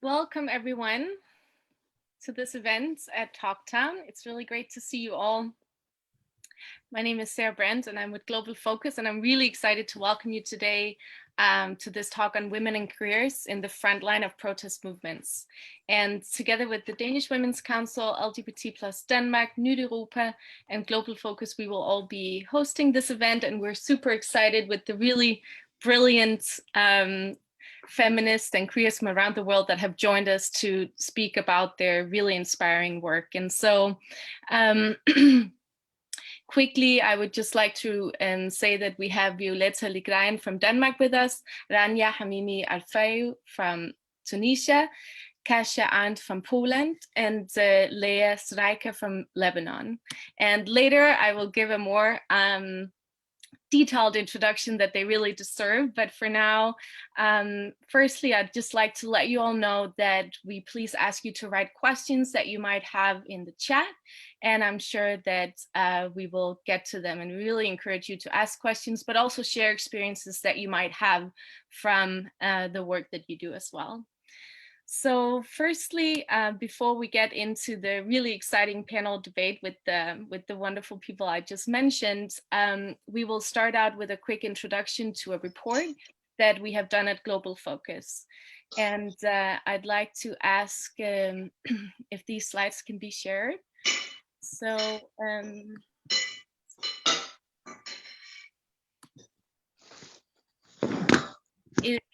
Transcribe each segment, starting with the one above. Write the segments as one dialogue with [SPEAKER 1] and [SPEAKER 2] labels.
[SPEAKER 1] Welcome everyone to this event at Talktown. It's really great to see you all. My name is Sarah Brandt and I'm with Global Focus, and I'm really excited to welcome you today to this talk on women and careers in the front line of protest movements. And together with the Danish Women's Council, LGBT plus Denmark, Nyt Europa, and Global Focus, we will all be hosting this event, and we're super excited with the really brilliant feminists and queers from around the world that have joined us to speak about their really inspiring work. And so quickly, I would just like to say that we have Violetta Ligrein from Denmark with us, Rania Hamimi Alfayu from Tunisia, Kasia Arndt from Poland, and Leah Sreika from Lebanon. And later I will give a more detailed introduction that they really deserve. But for now, firstly, I'd just like to let you all know that we please ask you to write questions that you might have in the chat. And I'm sure that we will get to them, and really encourage you to ask questions, but also share experiences that you might have from the work that you do as well. So firstly, before we get into the really exciting panel debate with the wonderful people I just mentioned, we will start out with a quick introduction to a report that we have done at Global Focus. And I'd like to ask if these slides can be shared. So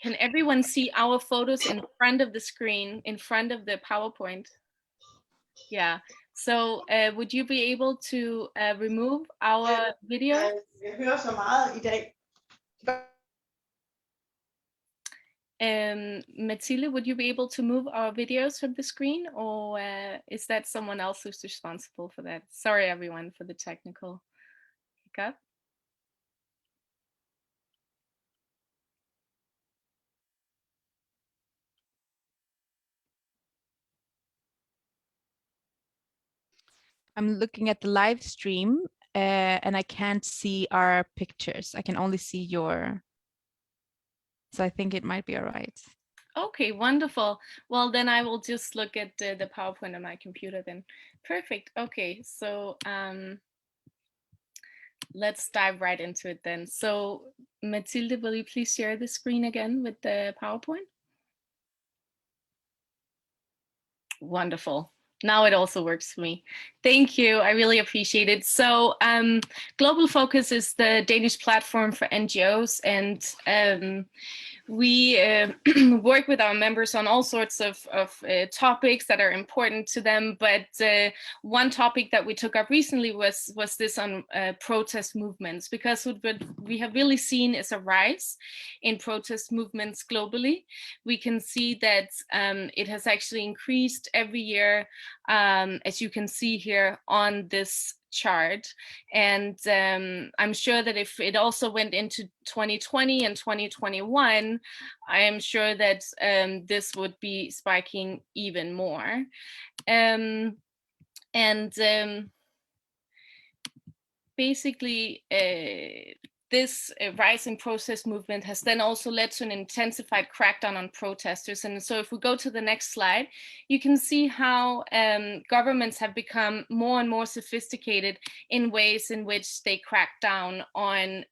[SPEAKER 1] can everyone see our photos in front of the screen, in front of the PowerPoint? Yeah. So would you be able to remove our video?
[SPEAKER 2] Jeg hører så meget i dag.
[SPEAKER 1] Mathilde, would you be able to move our videos from the screen, or is that someone else who's responsible for that? Sorry, everyone, for the technical hiccup.
[SPEAKER 3] I'm looking at the live stream and I can't see our pictures. I can only see your. So I think it might be all right.
[SPEAKER 1] Okay, wonderful. Well, then I will just look at the PowerPoint on my computer then. Perfect. Okay, so let's dive right into it then. So Mathilde, will you please share the screen again with the PowerPoint? Wonderful. Now it also works for me. Thank you. I really appreciate it. So Global Focus is the Danish platform for NGOs, and we work with our members on all sorts of topics that are important to them. But one topic that we took up recently was this on protest movements, because what we have really seen is a rise in protest movements globally. We can see that it has actually increased every year, as you can see here on this chart. And I'm sure that if it also went into 2020 and 2021, I am sure that this would be spiking even more. Basically, this rise in protest movement has then also led to an intensified crackdown on protesters. And so if we go to the next slide, you can see how governments have become more and more sophisticated in ways in which they crack down on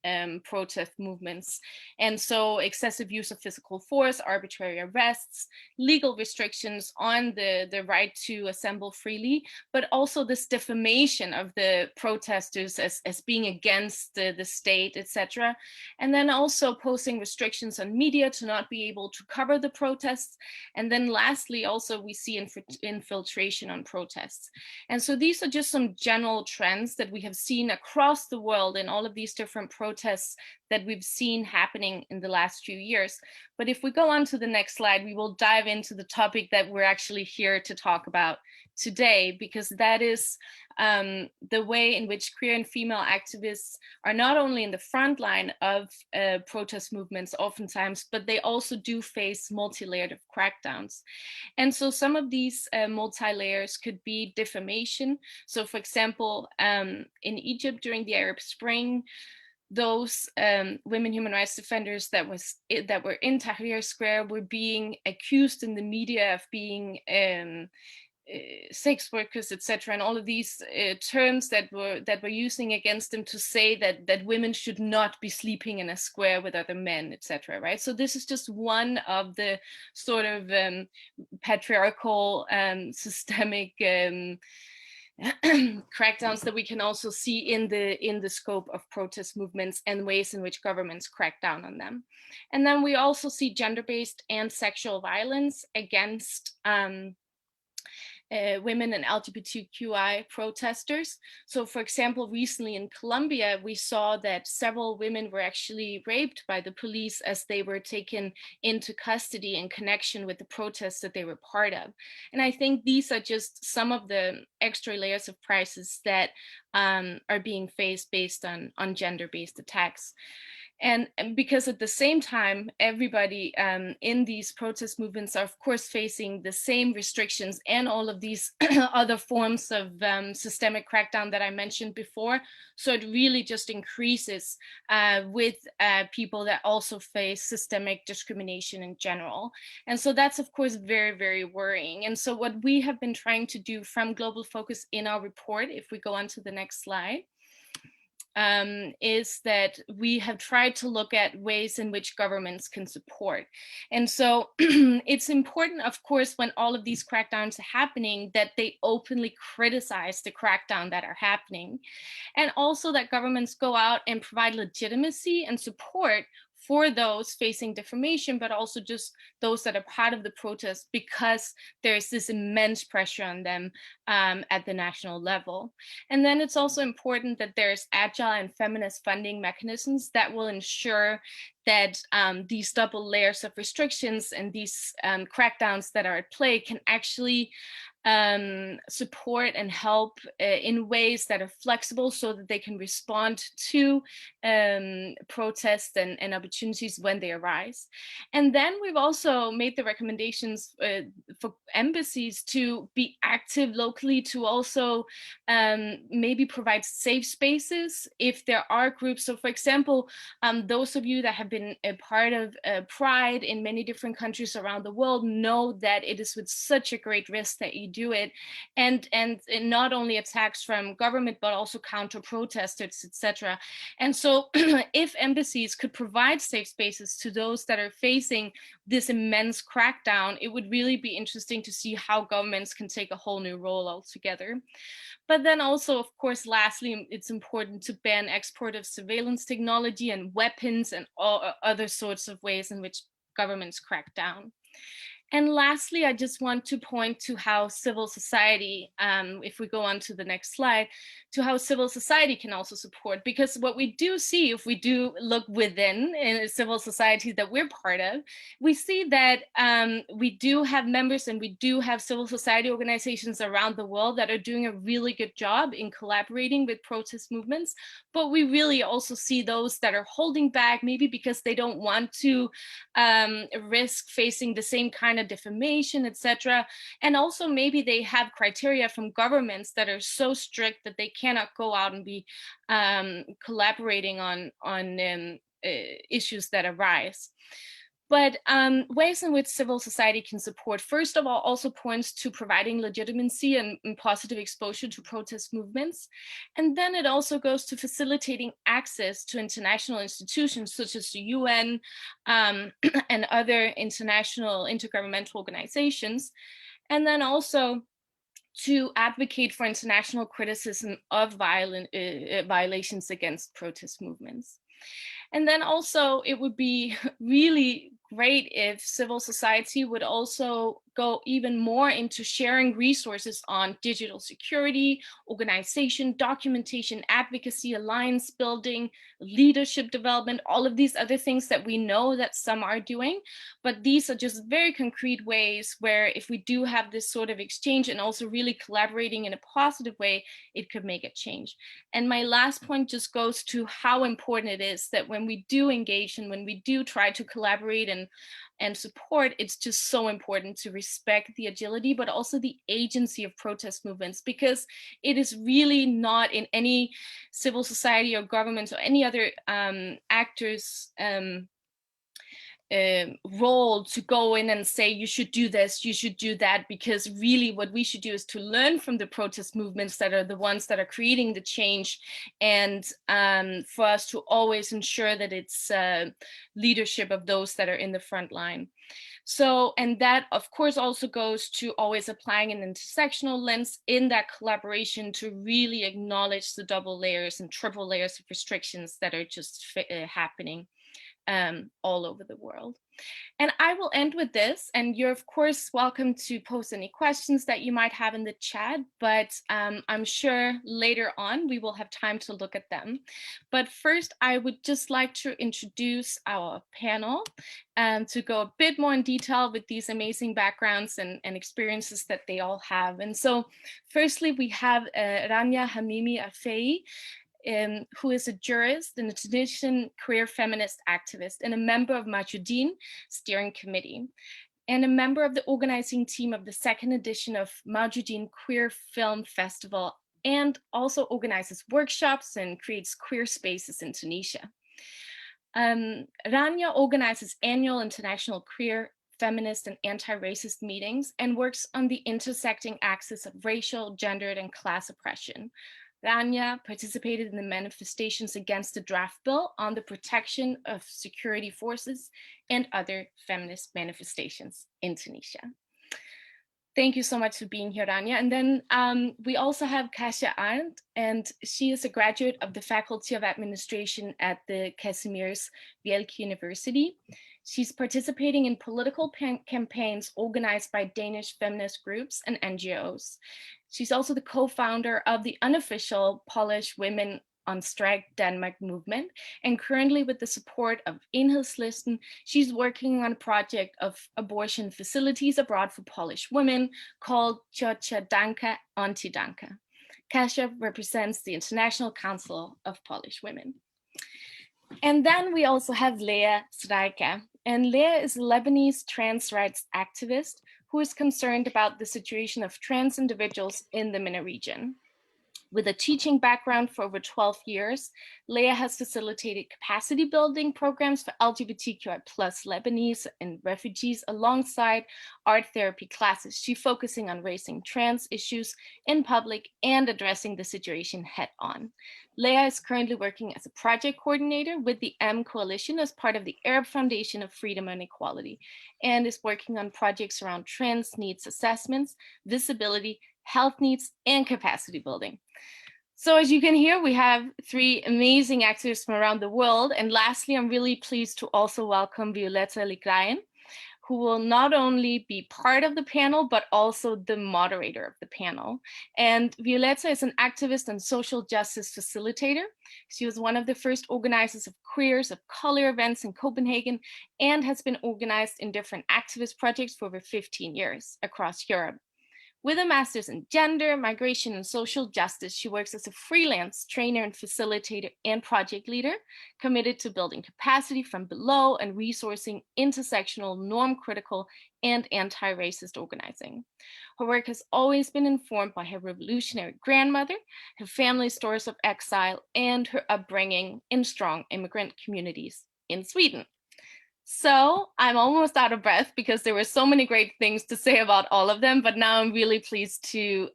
[SPEAKER 1] protest movements. And so excessive use of physical force, arbitrary arrests, legal restrictions on the right to assemble freely, but also this defamation of the protesters as being against the state, etc. And then also posing restrictions on media to not be able to cover the protests. And then lastly, also we see infiltration on protests. And so these are just some general trends that we have seen across the world in all of these different protests that we've seen happening in the last few years. But if we go on to the next slide, we will dive into the topic that we're actually here to talk about today, because that is the way in which queer and female activists are not only in the front line of protest movements oftentimes, but they also do face multi-layered crackdowns. And so some of these multi-layers could be defamation. So for example, in Egypt during the Arab Spring, those women human rights defenders that were in Tahrir Square were being accused in the media of being sex workers, etc., and all of these terms that were using against them to say that women should not be sleeping in a square with other men, etc. Right. So this is just one of the sort of patriarchal systemic crackdowns that we can also see in the scope of protest movements and ways in which governments crack down on them. And then we also see gender-based and sexual violence against women and LGBTQI protesters. So for example, recently in Colombia, we saw that several women were actually raped by the police as they were taken into custody in connection with the protests that they were part of. And I think these are just some of the extra layers of prices that are being faced based on gender-based attacks. And because at the same time, everybody in these protest movements are, of course, facing the same restrictions and all of these other forms of systemic crackdown that I mentioned before. So it really just increases with people that also face systemic discrimination in general. And so that's, of course, very, very worrying. And so what we have been trying to do from Global Focus in our report, if we go on to the next slide, is that we have tried to look at ways in which governments can support. And so it's important, of course, when all of these crackdowns are happening, that they openly criticize the crackdown that are happening. And also that governments go out and provide legitimacy and support for those facing defamation, but also just those that are part of the protest, because there's this immense pressure on them at the national level. And then it's also important that there's agile and feminist funding mechanisms that will ensure that these double layers of restrictions and these crackdowns that are at play can actually support and help in ways that are flexible so that they can respond to protests and opportunities when they arise. And then we've also made the recommendations for embassies to be active locally, to also maybe provide safe spaces if there are groups. So for example, those of you that have been a part of Pride in many different countries around the world know that it is with such a great risk that you do it, and not only attacks from government but also counter protesters, etc. And so if embassies could provide safe spaces to those that are facing this immense crackdown, it would really be interesting to see how governments can take a whole new role altogether. But then also, of course, lastly, it's important to ban export of surveillance technology and weapons and all other sorts of ways in which governments crack down. And lastly, I just want to point to how civil society, if we go on to the next slide, to how civil society can also support. Because what we do see, if we do look within in civil society that we're part of, we see that we do have members and we do have civil society organizations around the world that are doing a really good job in collaborating with protest movements. But we really also see those that are holding back, maybe because they don't want to risk facing the same kind of defamation, etc. And also maybe they have criteria from governments that are so strict that they cannot go out and be collaborating on issues that arise. But ways in which civil society can support, first of all, also points to providing legitimacy and positive exposure to protest movements. And then it also goes to facilitating access to international institutions such as the UN and other international intergovernmental organizations. And then also to advocate for international criticism of violations against protest movements. And then also it would be really great if civil society would also go even more into sharing resources on digital security, organization, documentation, advocacy, alliance building, leadership development, all of these other things that we know that some are doing. But these are just very concrete ways where if we do have this sort of exchange and also really collaborating in a positive way, it could make a change. And my last point just goes to how important it is that when we do engage and when we do try to collaborate and support, it's just so important to respect the agility, but also the agency of protest movements, because it is really not in any civil society or government or any other actors' role to go in and say you should do this, you should do that, because really what we should do is to learn from the protest movements that are the ones that are creating the change, and for us to always ensure that it's leadership of those that are in the front line. So, and that of course also goes to always applying an intersectional lens in that collaboration to really acknowledge the double layers and triple layers of restrictions that are just happening all over the world. And I will end with this, and you're of course welcome to post any questions that you might have in the chat, but I'm sure later on we will have time to look at them. But first, I would just like to introduce our panel to go a bit more in detail with these amazing backgrounds and experiences that they all have. And so firstly, we have Rania Hamimi Afei, who is a jurist and a Tunisian queer feminist activist and a member of Majoudine Steering Committee, and a member of the organizing team of the second edition of Majoudine Queer Film Festival, and also organizes workshops and creates queer spaces in Tunisia. Rania organizes annual international queer, feminist, and anti-racist meetings and works on the intersecting axis of racial, gendered, and class oppression. Rania participated in the manifestations against the draft bill on the protection of security forces and other feminist manifestations in Tunisia. Thank you so much for being here, Rania. And then we also have Kasia Arndt, and she is a graduate of the Faculty of Administration at the Kazimierz Wielki University. She's participating in political campaigns organized by Danish feminist groups and NGOs. She's also the co-founder of the unofficial Polish Women on Strike Denmark movement, and currently with the support of Enhedslisten, she's working on a project of abortion facilities abroad for Polish women called Ciocia Danka Anti-Danka. Kasia represents the International Council of Polish Women. And then we also have Leah Sraika, and Leah is a Lebanese trans rights activist who is concerned about the situation of trans individuals in the MENA region. With a teaching background for over 12 years, Leah has facilitated capacity building programs for LGBTQI+ Lebanese and refugees alongside art therapy classes. She's focusing on raising trans issues in public and addressing the situation head on. Leah is currently working as a project coordinator with the M Coalition as part of the Arab Foundation of Freedom and Equality, and is working on projects around trans needs assessments, visibility, health needs, and capacity building. So as you can hear, we have three amazing actors from around the world. And lastly, I'm really pleased to also welcome Violeta Ligrayen, who will not only be part of the panel, but also the moderator of the panel. And Violeta is an activist and social justice facilitator. She was one of the first organizers of Queers of Color events in Copenhagen, and has been organized in different activist projects for over 15 years across Europe. With a master's in gender, migration, and social justice, she works as a freelance trainer and facilitator and project leader, committed to building capacity from below and resourcing intersectional, norm-critical, and anti-racist organizing. Her work has always been informed by her revolutionary grandmother, her family's stories of exile, and her upbringing in strong immigrant communities in Sweden. So I'm almost out of breath because there were so many great things to say about all of them, but now I'm really pleased to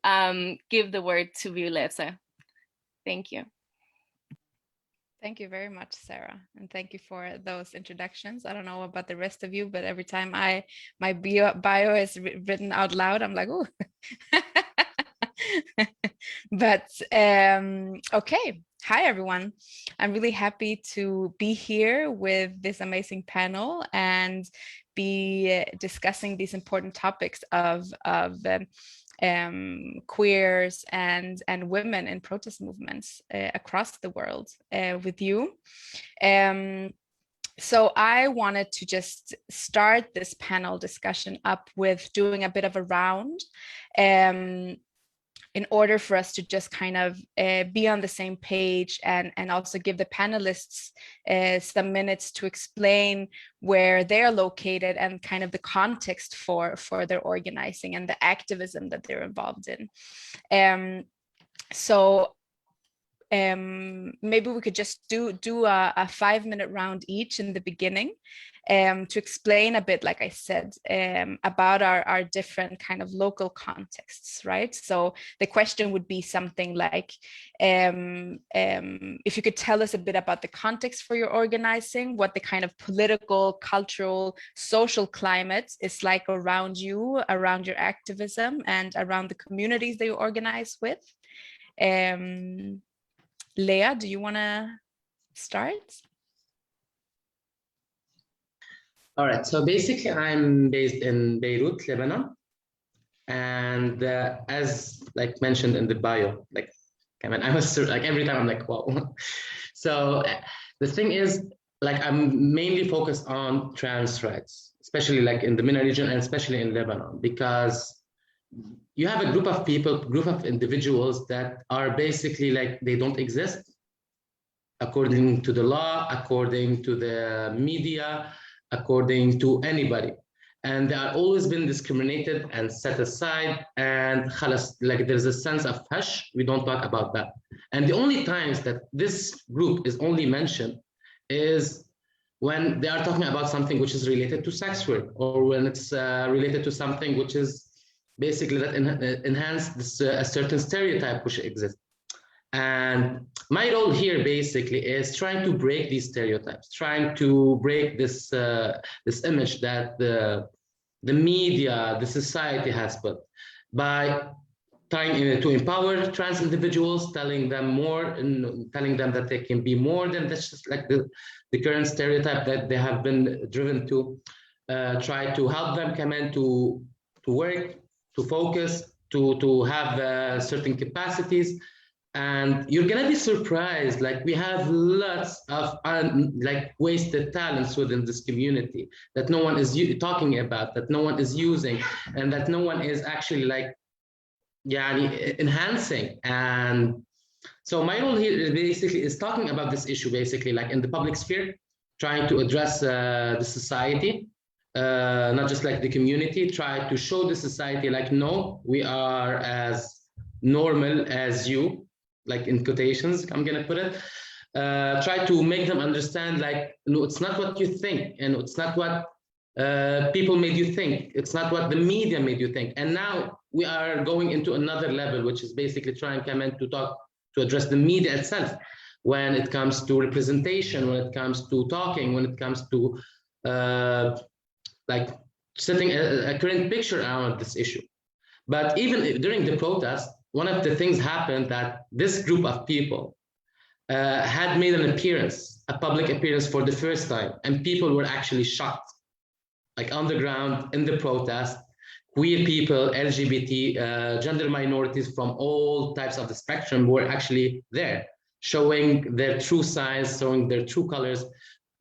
[SPEAKER 1] give the word to Violeta. Thank you.
[SPEAKER 3] Thank you very much, Sarah, and thank you for those introductions. I don't know about the rest of you, but every time my bio is written out loud, I'm like, ooh. But okay. Hi, everyone. I'm really happy to be here with this amazing panel and be discussing these important topics of queers and women in protest movements across the world with you. So I wanted to just start this panel discussion up with doing a bit of a round in order for us to just kind of be on the same page, and also give the panelists some minutes to explain where they're located and kind of the context for their organizing and the activism that they're involved in. So maybe we could just do a 5-minute round each in the beginning, to explain a bit, like I said, about our different kind of local contexts, right? So the question would be something like, if you could tell us a bit about the context for your organizing, what the kind of political, cultural, social climate is like around you, around your activism, and around the communities that you organize with. Leah, do you want to start?
[SPEAKER 4] All right, so basically I'm based in Beirut, Lebanon. And as like mentioned in the bio, like, I mean, I was like, every time I'm like, whoa. So the thing is, like, I'm mainly focused on trans rights, especially like in the MENA region and especially in Lebanon, because you have a group of people, group of individuals that are basically like, they don't exist according to the law, according to the media, according to anybody. And they are always been discriminated and set aside, and like there's a sense of hush, we don't talk about that. And the only times that this group is only mentioned is when they are talking about something which is related to sex work, or when it's related to something which is basically that enhance this, a certain stereotype which exists. And my role here basically is trying to break these stereotypes, trying to break this this image that the media, the society has put, by trying to empower trans individuals, telling them more, and telling them that they can be more than this, just like the current stereotype that they have been driven to. Try to help them come in to work, to focus, to have certain capacities. And you're gonna be surprised, like we have lots of like wasted talents within this community that no one is talking about, that no one is using, and that no one is actually like enhancing. And so my role here is basically talking about this issue, basically like in the public sphere, trying to address the society, not just like the community, try to show the society like, no, we are as normal as you, like in quotations, I'm gonna put it, try to make them understand like, no, it's not what you think, and it's not what people made you think, it's not what the media made you think. And now we are going into another level, which is basically trying to address the media itself, when it comes to representation, when it comes to talking, when it comes to like setting a current picture around this issue. But even during the protest, one of the things happened that this group of people had made an appearance, a public appearance for the first time, and people were actually shocked. Like on the ground, in the protest, queer people, LGBT, gender minorities from all types of the spectrum were actually there, showing their true sides, showing their true colors,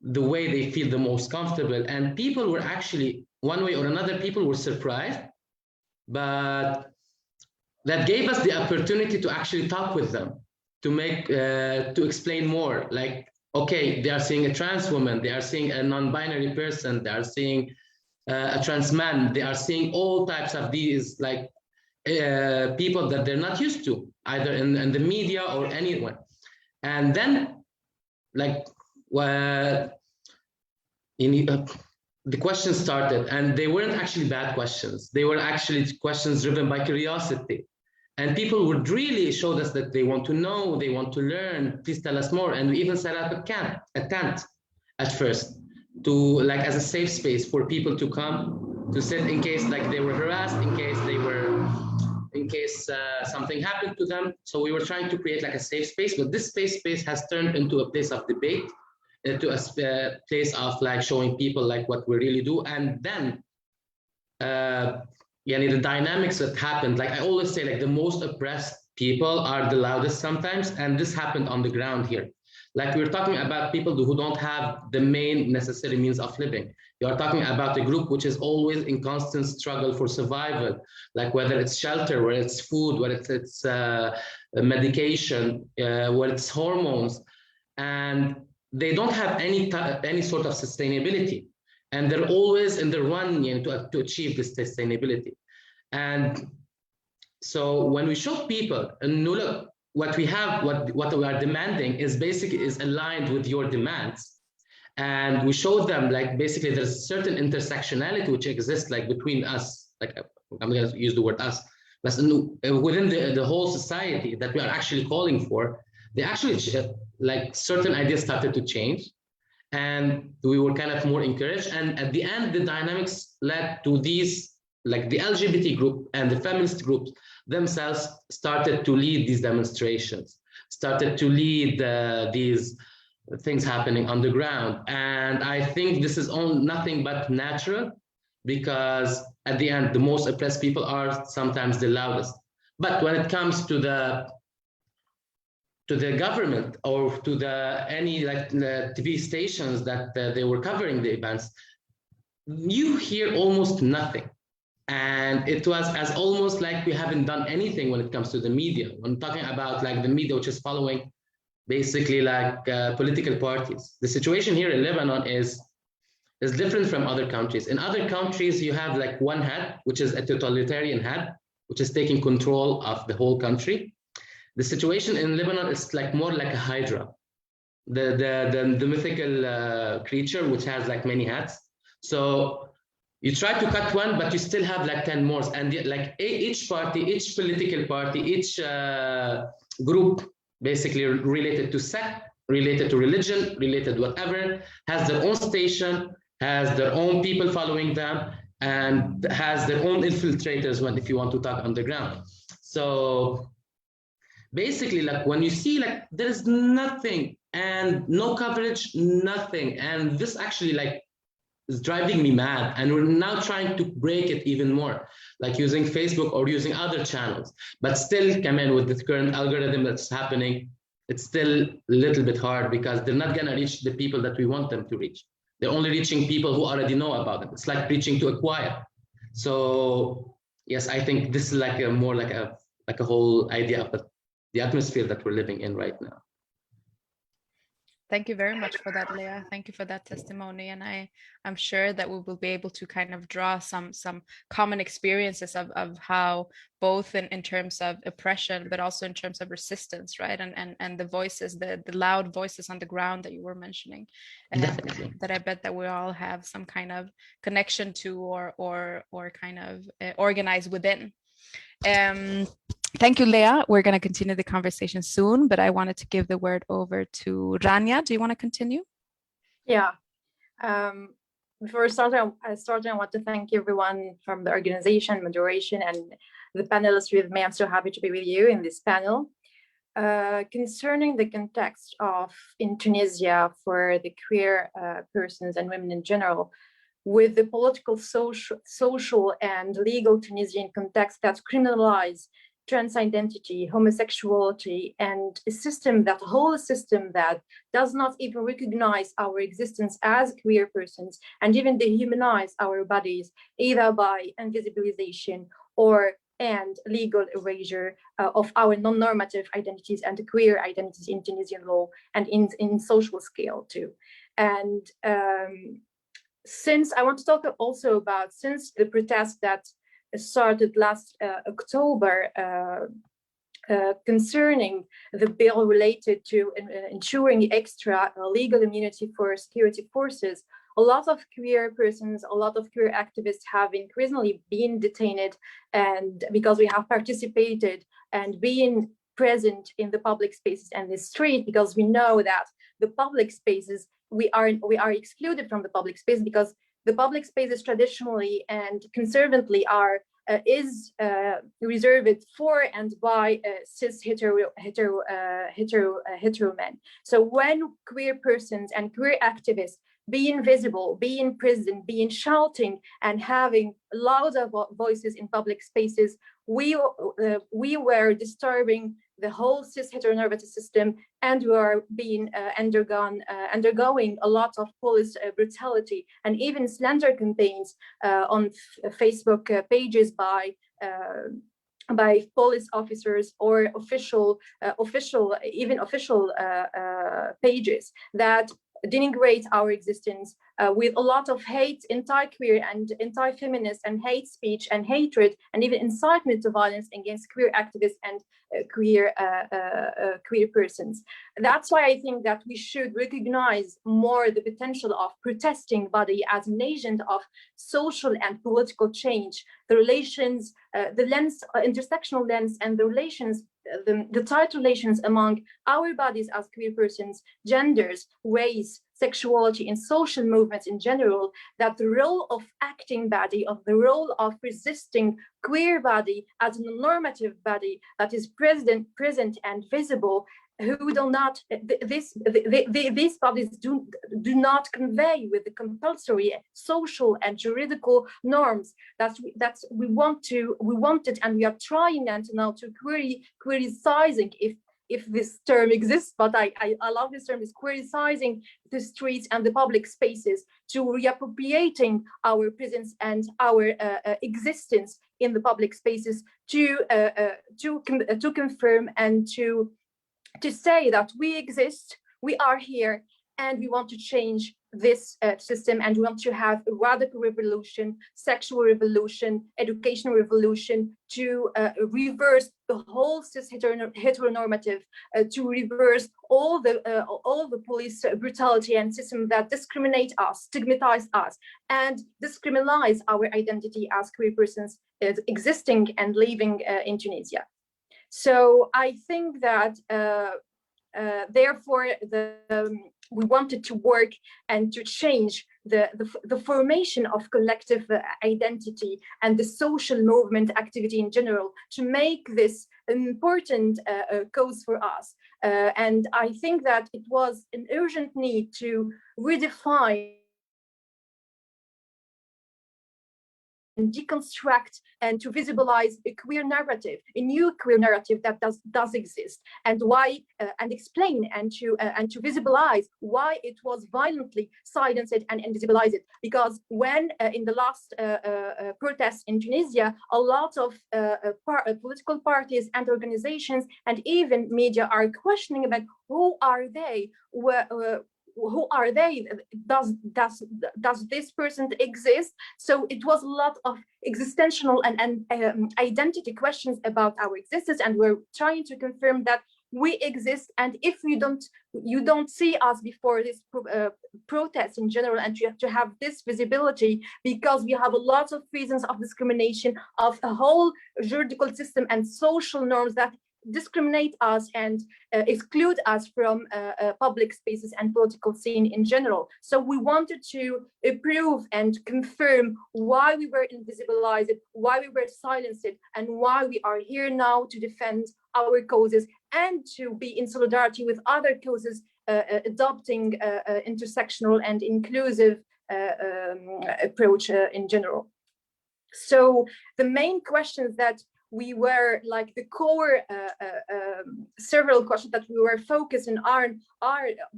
[SPEAKER 4] the way they feel the most comfortable. And people were actually, one way or another, people were surprised, but that gave us the opportunity to actually talk with them, to make, to explain more, like, okay, they are seeing a trans woman, they are seeing a non-binary person, they are seeing a trans man, they are seeing all types of these like people that they're not used to, either in the media or anyone. And then like, the questions started, and they weren't actually bad questions. They were actually questions driven by curiosity. And people would really show us that they want to know, they want to learn, please tell us more. And we even set up a tent at first, to like as a safe space for people to come, to sit in case like they were harassed, in case something happened to them. So we were trying to create like a safe space, but this safe space has turned into a place of debate, into a place of like showing people like what we really do. And then the dynamics that happened, like I always say, like the most oppressed people are the loudest sometimes, and this happened on the ground here. Like we're talking about people who don't have the main necessary means of living. You are talking about a group which is always in constant struggle for survival, like whether it's shelter, whether it's food, whether it's medication, whether it's hormones, and they don't have any sort of sustainability, and they're always in the run, to achieve this sustainability. And so when we show people, and no, look, what we have, what we are demanding is basically is aligned with your demands. And we show them like basically there's certain intersectionality which exists like between us, like I'm going to use the word us, but within the whole society that we are actually calling for, they actually like certain ideas started to change, and we were kind of more encouraged. And at the end, the dynamics led to these, like the LGBT group and the feminist groups themselves started to lead these demonstrations, started to lead these things happening on the ground. And I think this is nothing but natural, because at the end, the most oppressed people are sometimes the loudest. But when it comes to the government or to any like the TV stations that they were covering the events, you hear almost nothing. And it was as almost like we haven't done anything when it comes to the media. I'm talking about like the media, which is following basically like political parties. The situation here in Lebanon is different from other countries. In other countries, you have like one head, which is a totalitarian head, which is taking control of the whole country. The situation in Lebanon is like more like a hydra, the mythical creature which has like many heads. So you try to cut one, but you still have like 10 more. And like each party, each political party, each group basically related to sect, related to religion, related whatever, has their own station, has their own people following them, and has their own infiltrators if you want to talk underground. So basically, like when you see like there's nothing and no coverage, nothing. And this actually like is driving me mad. And we're now trying to break it even more, like using Facebook or using other channels. But still, come in with the current algorithm that's happening, it's still a little bit hard, because they're not gonna reach the people that we want them to reach. They're only reaching people who already know about it. It's like preaching to a choir. So yes, I think this is like more like a whole idea of the atmosphere that we're living in right now.
[SPEAKER 3] Thank you very much for that, Leah. Thank you for that testimony. And I'm sure that we will be able to kind of draw some common experiences of how both in terms of oppression, but also in terms of resistance, right? And the voices, the loud voices on the ground that you were mentioning, that I bet that we all have some kind of connection to or kind of organize within. Thank you, Leah. We're going to continue the conversation soon, but I wanted to give the word over to Rania. Do you want to continue?
[SPEAKER 5] Yeah. Before starting, I want to thank everyone from the organization, moderation, and the panelists with me. I'm so happy to be with you in this panel. Concerning the context in Tunisia for the queer persons and women in general, with the political, social, and legal Tunisian context that criminalize trans identity, homosexuality, and a whole system that does not even recognize our existence as queer persons, and even dehumanize our bodies, either by invisibilization and legal erasure of our non-normative identities and queer identities in Tunisian law and in social scale too. And since I want to talk also about, since the protest that started last October concerning the bill related to ensuring extra legal immunity for security forces, a lot of queer persons, a lot of queer activists have increasingly been detained, and because we have participated and been present in the public spaces and the street, because we know that the public spaces, we are excluded from the public space, because the public spaces traditionally and conservatively is reserved for and by cis hetero men. So when queer persons and queer activists being visible, being present, being shouting, and having louder voices in public spaces, we were disturbing the whole cis heteronormative system, and we are being undergoing a lot of police brutality and even slander campaigns on Facebook pages by police officers or official pages that denigrate our existence with a lot of hate, anti-queer and anti-feminist and hate speech and hatred and even incitement to violence against queer activists and queer persons. That's why I think that we should recognize more the potential of protesting body as an agent of social and political change, the relations, the lens, intersectional lens, and the relations, the tight relations among our bodies as queer persons, genders, race, sexuality, and social movements in general, that the role of acting body, of the role of resisting queer body as a normative body that is present and visible, who do not, these bodies do not convey with the compulsory social and juridical norms that we wanted, and we are trying now to queerizing, if this term exists, but I love this term, is queerizing the streets and the public spaces, to reappropriating our presence and our existence in the public spaces, to confirm and to say that we exist, we are here, and we want to change this system, and we want to have a radical revolution, sexual revolution, educational revolution, to reverse the whole cis heteronormative, to reverse all the police brutality and system that discriminate us, stigmatize us, and discriminalize our identity as queer persons existing and living in Tunisia. So I think that therefore we wanted to work and to change the formation of collective identity and the social movement activity in general, to make this an important cause for us. And I think that it was an urgent need to redefine and deconstruct and to visualize a queer narrative, a new queer narrative that does exist, and why, and explain and to visualize why it was violently silenced and invisibilized. Because when in the last protests in Tunisia, a lot of political parties and organizations and even media are questioning about who are they, who are they? Does this person exist? So it was a lot of existential and identity questions about our existence, and we're trying to confirm that we exist. And if you don't see us before this protest in general, and you have to have this visibility, because we have a lot of reasons of discrimination, of a whole juridical system and social norms that discriminate us and exclude us from public spaces and political scene in general. So we wanted to prove and confirm why we were invisibilized, why we were silenced, and why we are here now to defend our causes and to be in solidarity with other causes adopting intersectional and inclusive approach in general. So the main questions that we were like the core several questions that we were focusing on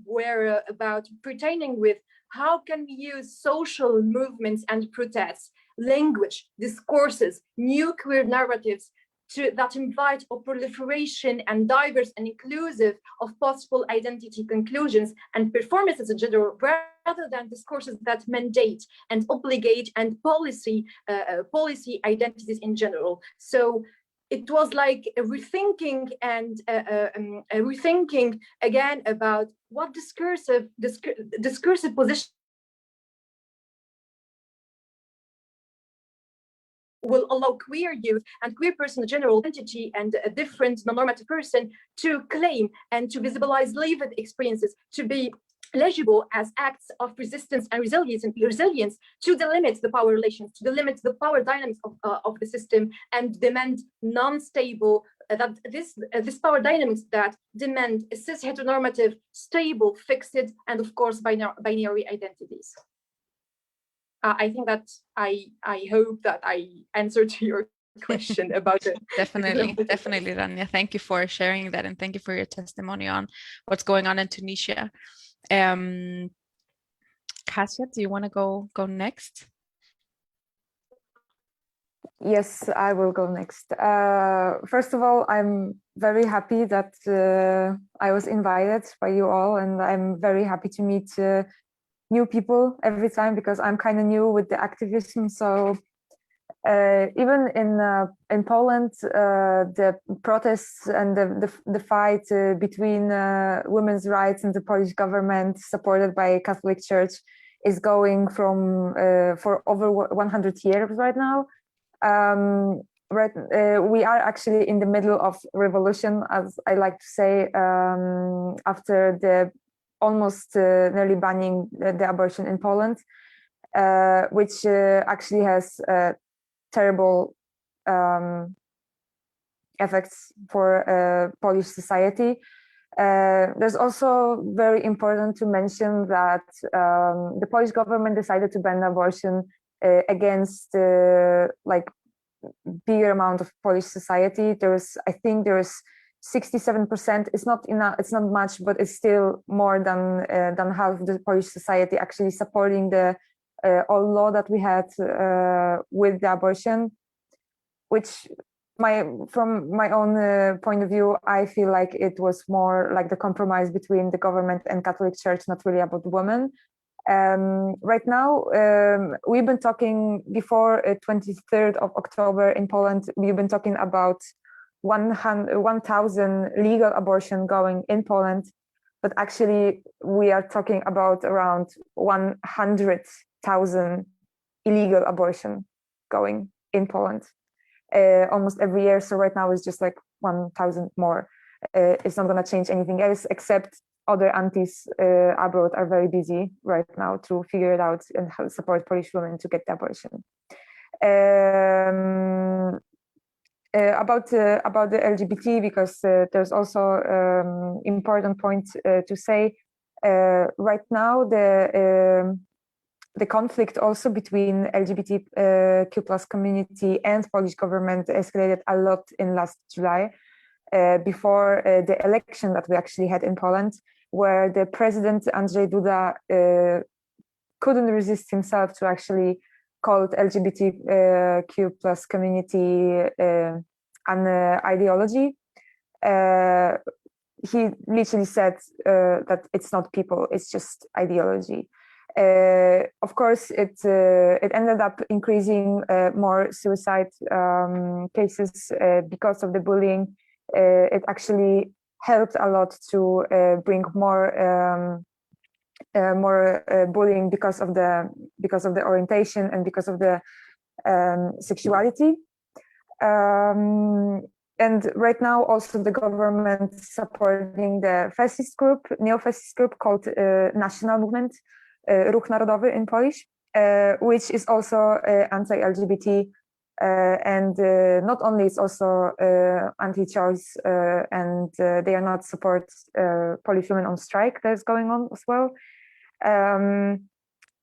[SPEAKER 5] were about pertaining with how can we use social movements and protests, language, discourses, new queer narratives that invite a proliferation and diverse and inclusive of possible identity conclusions and performances in general, rather than discourses that mandate and obligate and policy identities in general. So it was like a rethinking and rethinking again about what discursive position will allow queer youth and queer person general identity and a different non-normative person to claim and to visualize lived experiences, to be legible as acts of resistance and resilience to delimit the power relations, to delimit the power dynamics of the system, and demand non-stable that this power dynamics that demand a cis heteronormative, stable, fixed, and of course binary identities. I think that I hope that I answered to your question about it.
[SPEAKER 3] Definitely, definitely, Rania. Thank you for sharing that, and thank you for your testimony on what's going on in Tunisia. Kasia, do you want to go next?
[SPEAKER 6] Yes, I will go next. First of all, I'm very happy that I was invited by you all, and I'm very happy to meet new people every time, because I'm kind of new with the activism. So even in Poland, the protests and the fight between women's rights and the Polish government, supported by Catholic Church, is going from for over 100 years right now. We are actually in the middle of revolution, as I like to say, after the almost nearly banning the abortion in Poland, which actually has terrible effects for Polish society. There's also very important to mention that the Polish government decided to ban abortion against like bigger amount of Polish society. I think there's 67%. It's not enough. It's not much, but it's still more than half of the Polish society actually supporting the old law that we had with the abortion, which from my own point of view, I feel like it was more like the compromise between the government and Catholic Church, not really about women. Right now, we've been talking before 23rd of October in Poland. We've been talking about 1,000 legal abortion going in Poland, but actually we are talking about around 100,000 illegal abortion going in Poland almost every year. So right now it's just like 1,000 more. It's not going to change anything else, except other aunties abroad are very busy right now to figure it out and how to support Polish women to get the abortion. About the LGBT, because there's also important point to say. Right now, the conflict also between LGBTQ+ community and Polish government escalated a lot in last July, before the election that we actually had in Poland, where the president Andrzej Duda couldn't resist himself to actually call LGBTQ+ community an ideology. He literally said that it's not people, it's just ideology. Of course, it ended up increasing more suicide cases because of the bullying. It actually helped a lot to bring more bullying because of the orientation and because of the sexuality. And right now, also the government supporting the fascist group, neo-fascist group called National Movement, Ruch Narodowy in Polish, which is also anti-LGBT, and not only it's also anti-choice, and they are not support Polish women on strike that's going on as well.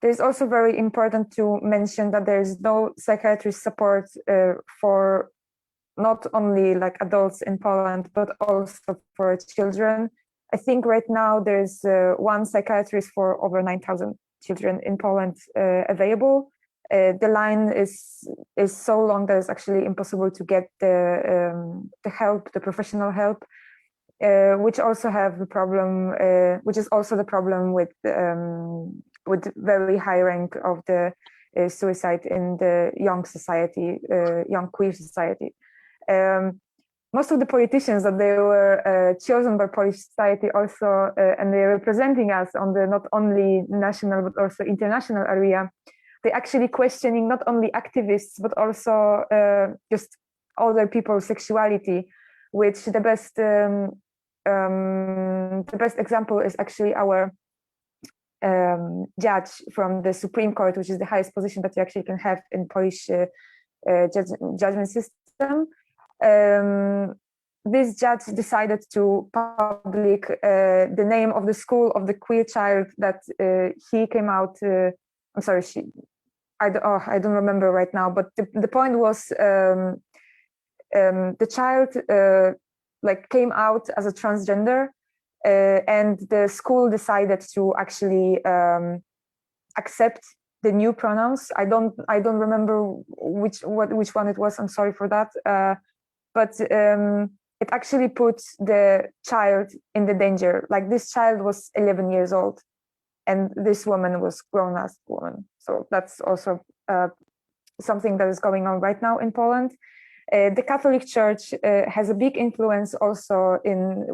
[SPEAKER 6] There's also very important to mention that there is no psychiatrist support for not only like adults in Poland, but also for children. I think right now there's one psychiatrist for over 9,000 children in Poland available. The line is so long that it's actually impossible to get the help, the professional help, which also have the problem, which is also the problem with very high rank of the suicide in the young society, young queer society. Most of the politicians that they were chosen by Polish society also, and they're representing us on the not only national but also international area, they actually questioning not only activists but also just other people's sexuality, which the best example is actually our judge from the Supreme Court, which is the highest position that you actually can have in Polish judgment system. This judge decided to public the name of the school of the queer child that he came out. I'm sorry, I don't remember right now. But the point was the child like came out as a transgender, and the school decided to actually accept the new pronouns. I don't remember which one it was. I'm sorry for that. But it actually put the child in the danger. Like, this child was 11 years old, and this woman was grown as woman. So that's also something that is going on right now in Poland. The Catholic Church has a big influence also in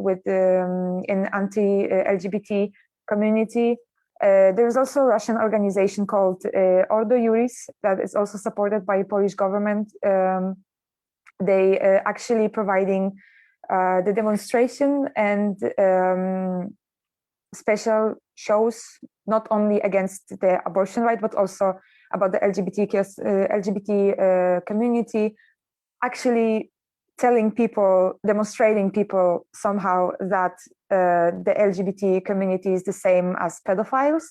[SPEAKER 6] anti-LGBT community. There's also a Russian organization called Ordo Juris that is also supported by the Polish government. They actually providing the demonstration and special shows, not only against the abortion right, but also about the LGBT community, actually telling people, demonstrating people somehow that the LGBT community is the same as pedophiles.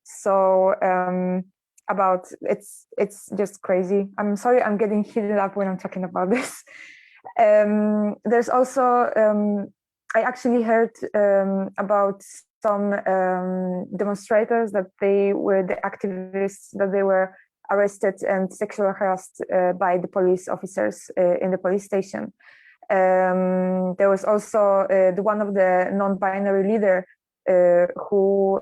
[SPEAKER 6] So about it's just crazy. I'm sorry, I'm getting heated up when I'm talking about this. There's also I actually heard about some demonstrators that they were the activists that they were arrested and sexually harassed by the police officers in the police station. There was also the one of the non-binary leader who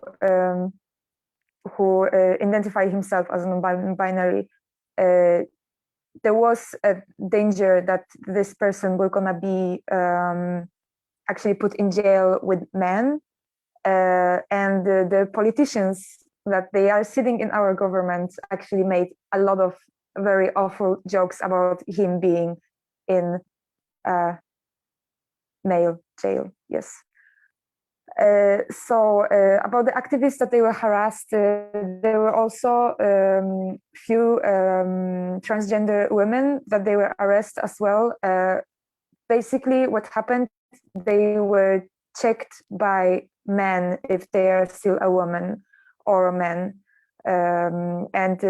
[SPEAKER 6] identified himself as non-binary. There was a danger that this person was gonna be actually put in jail with men, and the politicians that they are sitting in our government actually made a lot of very awful jokes about him being in male jail. Yes. So about the activists that they were harassed, there were also few transgender women that they were arrested as well. Basically, what happened, they were checked by men if they are still a woman or a man. And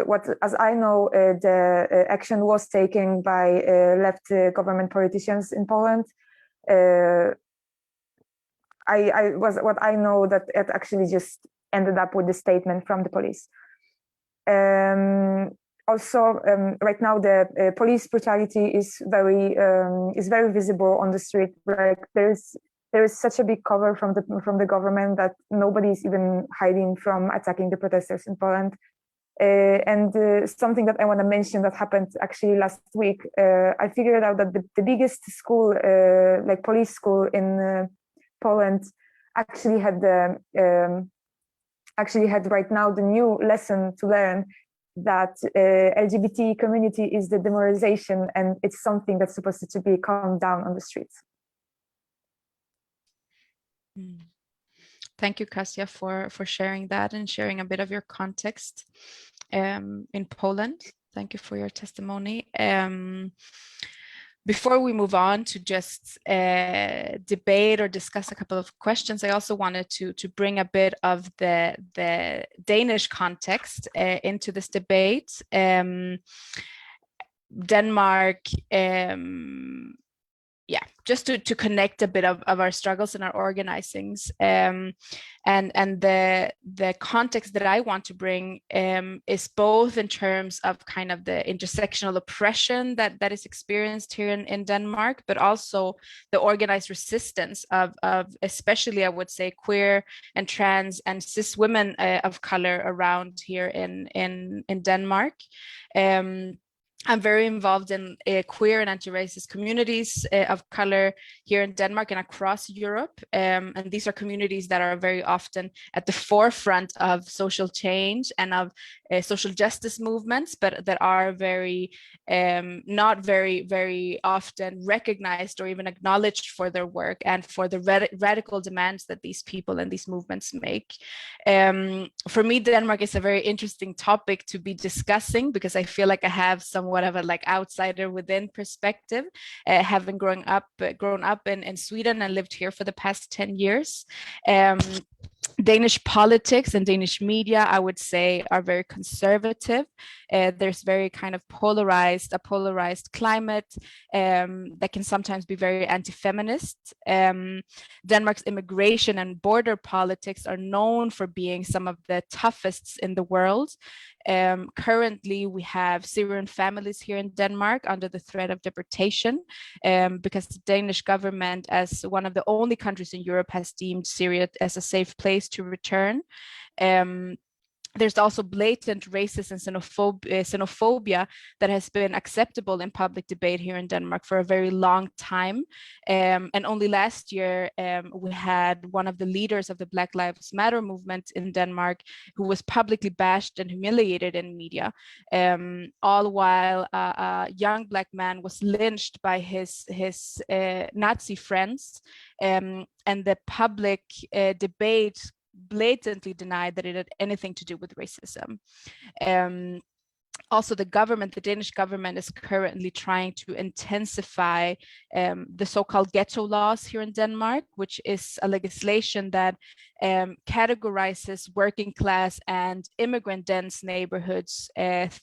[SPEAKER 6] what, as I know, the action was taken by left government politicians in Poland. What I know that it actually just ended up with the statement from the police. Also, right now the police brutality is very visible on the street. Like, there is such a big cover from the government that nobody is even hiding from attacking the protesters in Poland. And something that I want to mention that happened actually last week, I figured out that the biggest school, like police school in Poland, actually had right now the new lesson to learn that LGBT community is the demoralization, and it's something that's supposed to be calmed down on the streets.
[SPEAKER 3] Thank you, Kasia, for sharing that and sharing a bit of your context in Poland. Thank you for your testimony. Before we move on to just debate or discuss a couple of questions, I also wanted to bring a bit of the Danish context into this debate. Denmark, just to connect a bit of our struggles and our organizings, and the context that I want to bring is both in terms of kind of the intersectional oppression that is experienced here in Denmark, but also the organized resistance of especially, I would say, queer and trans and cis women of color around here in Denmark. I'm very involved in queer and anti-racist communities of color here in Denmark and across Europe. And these are communities that are very often at the forefront of social change and of social justice movements, but that are very, not very often recognized or even acknowledged for their work and for the radical demands that these people and these movements make. For me, Denmark is a very interesting topic to be discussing because I feel like I have somewhat of a outsider within perspective, having grown up in Sweden and lived here for the past 10 years. Danish politics and Danish media, I would say, are very conservative. There's very kind of a polarized climate that can sometimes be very anti-feminist. Denmark's immigration and border politics are known for being some of the toughest in the world. Currently, we have Syrian families here in Denmark under the threat of deportation because the Danish government, as one of the only countries in Europe, has deemed Syria as a safe place to return. There's also blatant racist and xenophobia that has been acceptable in public debate here in Denmark for a very long time. And only last year, we had one of the leaders of the Black Lives Matter movement in Denmark who was publicly bashed and humiliated in media, all while a young Black man was lynched by his Nazi friends. And the public debate blatantly denied that it had anything to do with racism. Also, the Danish government is currently trying to intensify the so-called Ghetto Laws here in Denmark, which is a legislation that categorizes working class and immigrant dense neighborhoods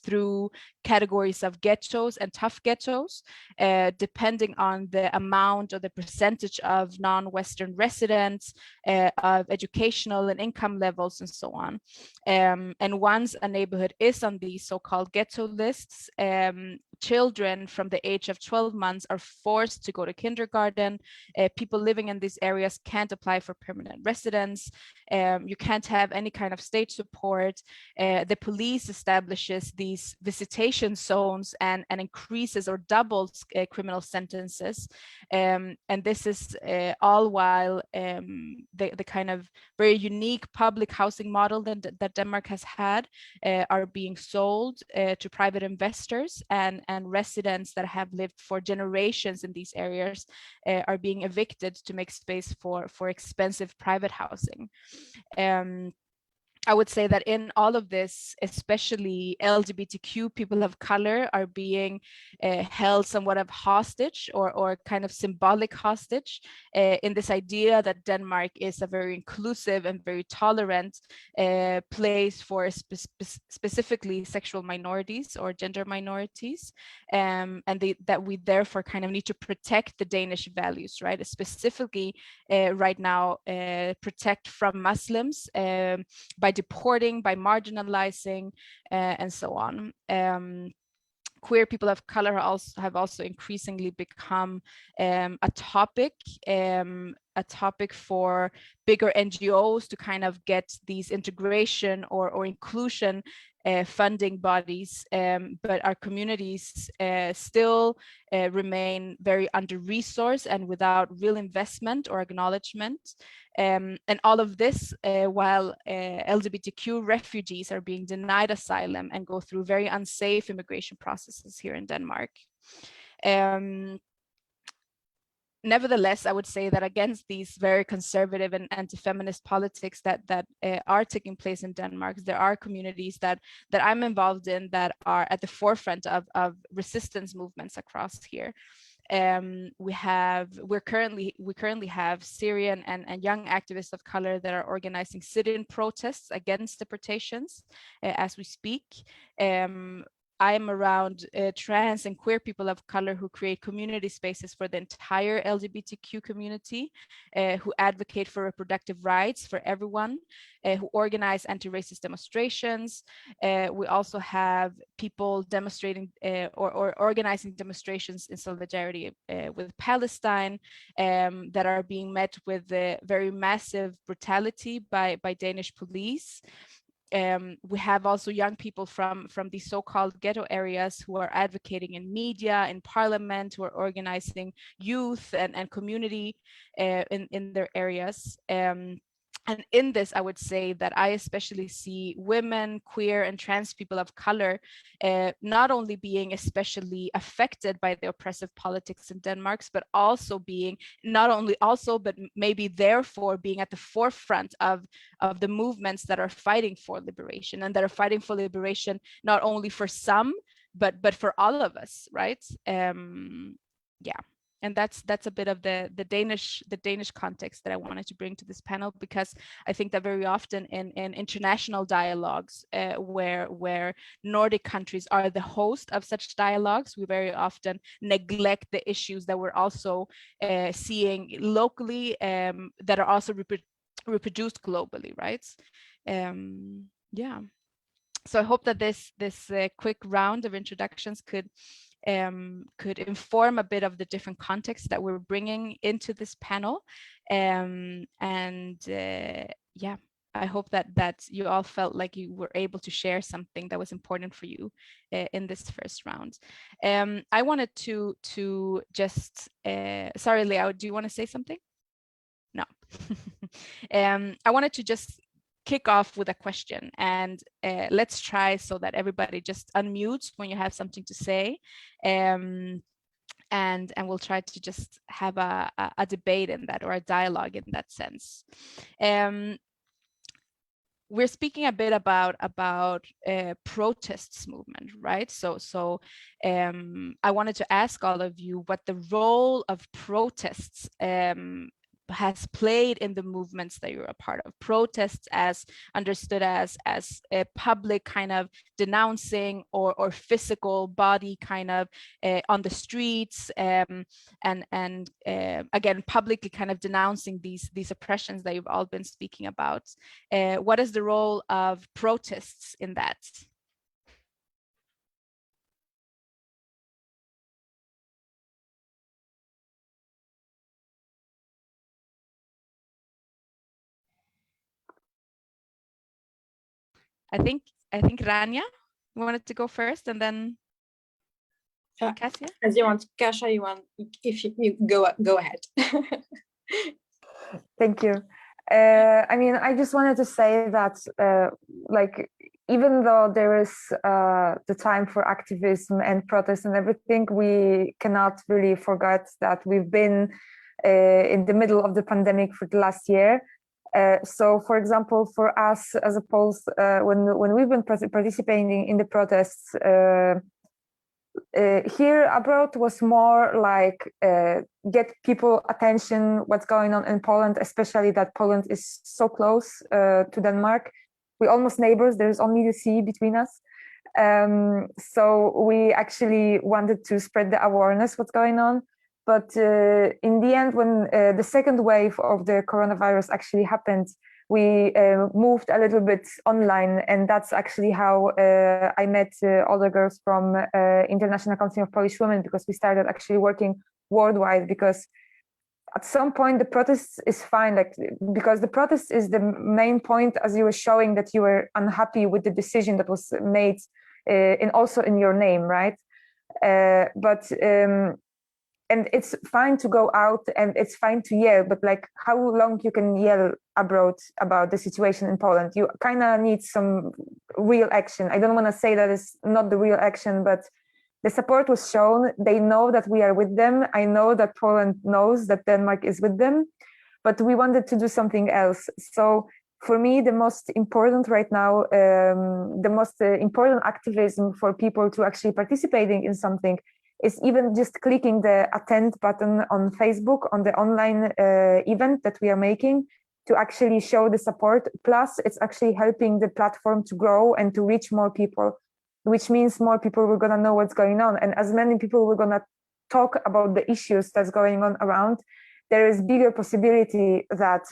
[SPEAKER 3] through categories of ghettos and tough ghettos, depending on the amount or the percentage of non-Western residents, of educational and income levels, and so on. And once a neighborhood is on these so-called ghetto lists, children from the age of 12 months are forced to go to kindergarten. People living in these areas can't apply for permanent residence. You can't have any kind of state support. The police establishes these visitation zones and increases or doubles criminal sentences. And this is all while the kind of very unique public housing model that Denmark has had are being sold to private investors, and residents that have lived for generations in these areas are being evicted to make space for expensive private housing. I would say that in all of this, especially LGBTQ people of color are being held somewhat of hostage or kind of symbolic hostage in this idea that Denmark is a very inclusive and very tolerant place for specifically sexual minorities or gender minorities, and that we therefore kind of need to protect the Danish values, right? Specifically right now, protect from Muslims by deporting, by marginalizing, and so on. Queer people of color have also increasingly become a topic for bigger NGOs to kind of get these integration or inclusion funding bodies, but our communities still remain very under-resourced and without real investment or acknowledgement. And all of this while LGBTQ refugees are being denied asylum and go through very unsafe immigration processes here in Denmark. Nevertheless, I would say that against these very conservative and anti-feminist politics that are taking place in Denmark, there are communities that I'm involved in that are at the forefront of resistance movements across here. We currently have Syrian and young activists of color that are organizing sit-in protests against deportations as we speak. I'm around trans and queer people of color who create community spaces for the entire LGBTQ community, who advocate for reproductive rights for everyone, who organize anti-racist demonstrations. We also have people demonstrating or organizing demonstrations in solidarity with Palestine that are being met with very massive brutality by Danish police. We have also young people from these so-called ghetto areas who are advocating in media, in parliament, who are organizing youth and community in their areas. And in this, I would say that I especially see women, queer, and trans people of color not only being especially affected by the oppressive politics in Denmark, but also being but maybe therefore being at the forefront of the movements that are fighting for liberation, and that are fighting for liberation not only for some, but for all of us, right? Yeah. that's a bit of the Danish context that I wanted to bring to this panel, because I think that very often in international dialogues where Nordic countries are the host of such dialogues, we very often neglect the issues that we're also seeing locally, that are also reproduced globally, right? Yeah. So I hope that this quick round of introductions could inform a bit of the different contexts that we're bringing into this panel. Yeah, I hope that you all felt like you were able to share something that was important for you in this first round. I wanted to just, sorry, Leo, do you want to say something? No. I wanted to just kick off with a question, and let's try so that everybody just unmutes when you have something to say, and we'll try to just have a debate in that, or a dialogue in that sense. We're speaking a bit about protests movement, right? So I wanted to ask all of you what the role of protests has played in the movements that you're a part of. Protests as understood as a public kind of denouncing or physical body kind of on the streets, and again publicly kind of denouncing these oppressions that you've all been speaking about. What is the role of protests in that? I think Rania wanted to go first, and then Kasia.
[SPEAKER 5] As you want, Kasia, if you go ahead.
[SPEAKER 6] Thank you. I mean, I just wanted to say that, like, even though there is the time for activism and protest and everything, we cannot really forget that we've been in the middle of the pandemic for the last year. So, for example, for us, as opposed when we've been participating in the protests, here abroad was more like get people attention, what's going on in Poland, especially that Poland is so close to Denmark. We're almost neighbors. There's only the sea between us. So we actually wanted to spread the awareness what's going on. But in the end, when the second wave of the coronavirus actually happened, we moved a little bit online, and that's actually how I met all the girls from International Council of Polish Women, because we started actually working worldwide. Because at some point the protest is fine, like, because the protest is the main point, as you were showing that you were unhappy with the decision that was made, and also in your name, right? And it's fine to go out and it's fine to yell, but like, how long you can yell abroad about the situation in Poland? You kind of need some real action. I don't want to say that it's not the real action, but the support was shown. They know that we are with them. I know that Poland knows that Denmark is with them, but we wanted to do something else. So for me, the most important right now, the most important activism for people to actually participating in something is even just clicking the attend button on Facebook on the online event that we are making, to actually show the support. Plus, it's actually helping the platform to grow and to reach more people, which means more people were gonna know what's going on. And as many people were gonna talk about the issues that's going on around, there is bigger possibility that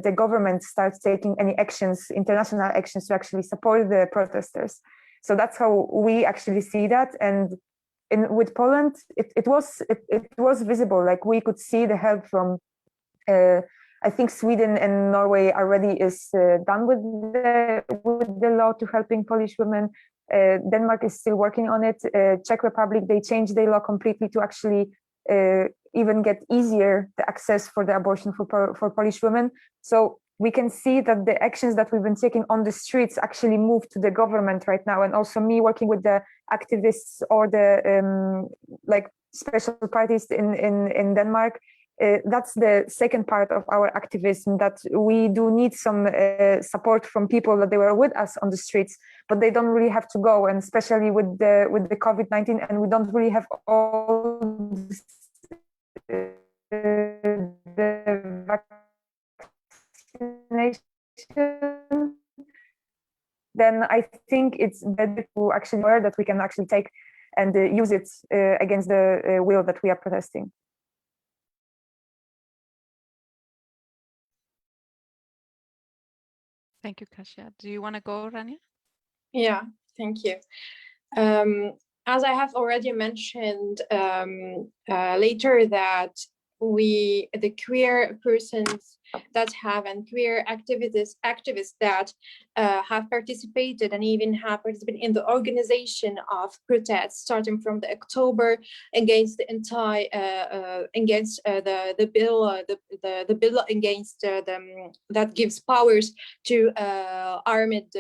[SPEAKER 6] the government starts taking any actions, international actions, to actually support the protesters. So that's how we actually see that. And with Poland, it was visible. Like, we could see the help from, I think Sweden and Norway already is done with the law to helping Polish women. Denmark is still working on it. Czech Republic, they changed their law completely to actually even get easier the access for the abortion for Polish women. So we can see that the actions that we've been taking on the streets actually move to the government right now. And also me working with the activists or the like special parties in Denmark, that's the second part of our activism, that we do need some support from people that they were with us on the streets, but they don't really have to go, and especially with the COVID-19, and we don't really have all the vaccination, then I think it's better to actually know that we can actually take and use it against the will that we are protesting.
[SPEAKER 3] Thank you, Kasia. Do you want to go, Rania?
[SPEAKER 5] Yeah, thank you. As I have already mentioned later, that the queer persons that have and queer activists that have participated and even have participated in the organization of protests starting from the October against the entire against the bill the bill against that gives powers to armed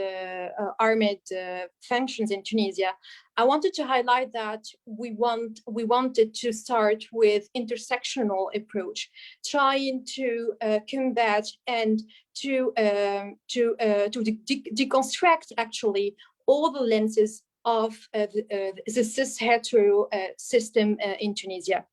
[SPEAKER 5] functions in Tunisia. I wanted to highlight that we wanted to start with intersectional approach, trying to combat and to deconstruct actually all the lenses of the cis-hetero system in Tunisia,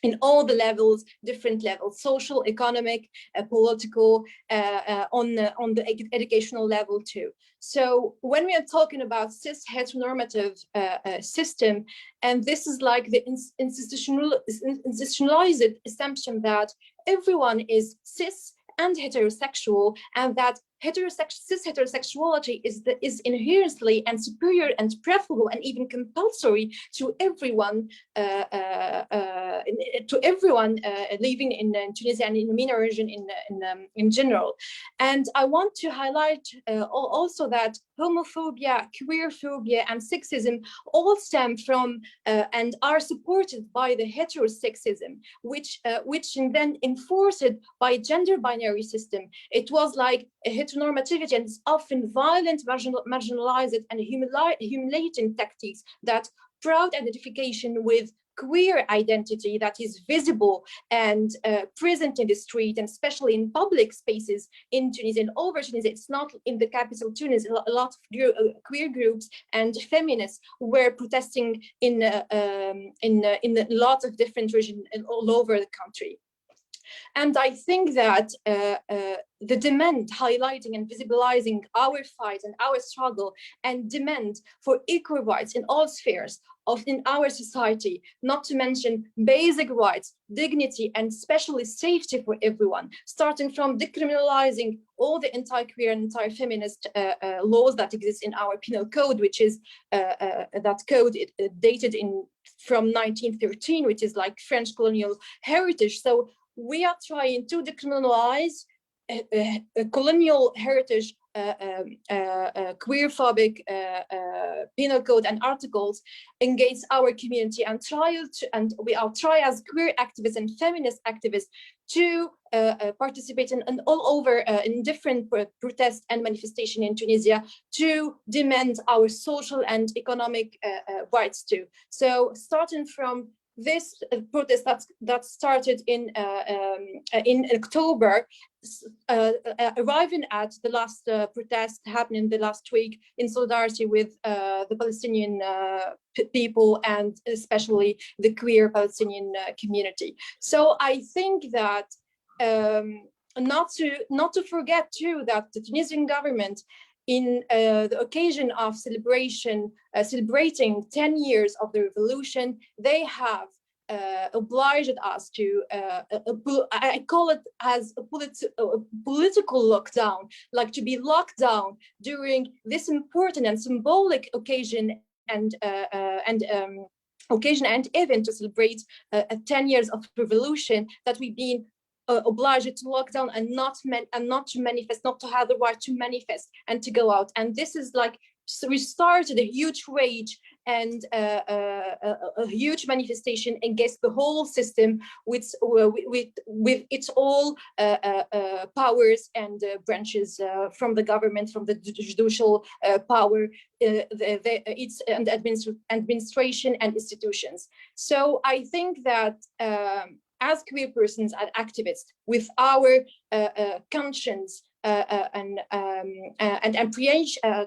[SPEAKER 5] in all the levels, different levels, social, economic, political, on the educational level too. So when we are talking about cis heteronormative system, and this is like the institutionalized assumption that everyone is cis and heterosexual, and that cis heterosexuality is inherently and superior and preferable and even compulsory to everyone living in Tunisia and in the MENA region in general. And I want to highlight also that homophobia, queerphobia, and sexism all stem from and are supported by the heterosexism, which then enforced by gender binary system. It was like a heteronormativity, and it's often violent, marginalized, and humiliating tactics that proud identification with queer identity that is visible and present in the street, and especially in public spaces in Tunisia and over Tunisia. It's not in the capital Tunis. A lot of queer groups and feminists were protesting in lots of different regions all over the country. And I think that the demand highlighting and visibilizing our fight and our struggle and demand for equal rights in all spheres in our society, not to mention basic rights, dignity, and especially safety for everyone, starting from decriminalizing all the anti-queer and anti-feminist laws that exist in our penal code, which is that code dated from 1913, which is like French colonial heritage. So we are trying to decriminalize colonial heritage, queerphobic penal code and articles against our community, and we are trying as queer activists and feminist activists to participate in all over in different protests and manifestation in Tunisia to demand our social and economic rights too. So starting from this protest that started in October, arriving at the last protest happening the last week in solidarity with the Palestinian people, and especially the queer Palestinian community. So I think that not to forget too that the Tunisian government, in the occasion of celebrating 10 years of the revolution, they have obliged us to, I call it as a political lockdown, like to be locked down during this important and symbolic occasion and event to celebrate 10 years of revolution, that we've been obliged to lock down and not to manifest, not to have the right to manifest and to go out. And this is like, so we started a huge rage and a huge manifestation against the whole system with its all powers and branches from the government, from the judicial power, its and administration and institutions. So I think that as queer persons and activists, with our conscience and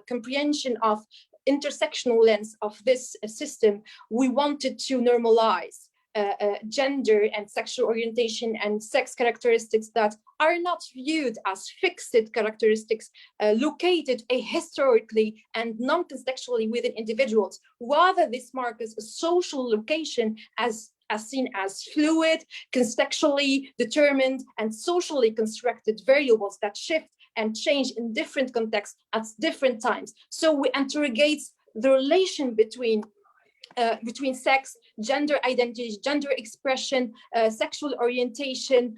[SPEAKER 5] comprehension of intersectional lens of this system, we wanted to normalize gender and sexual orientation and sex characteristics that are not viewed as fixed characteristics located ahistorically and non-contextually within individuals. Rather, this marks a social location as seen as fluid, contextually determined, and socially constructed variables that shift and change in different contexts at different times. So we interrogate the relation between sex, gender identity, gender expression, sexual orientation,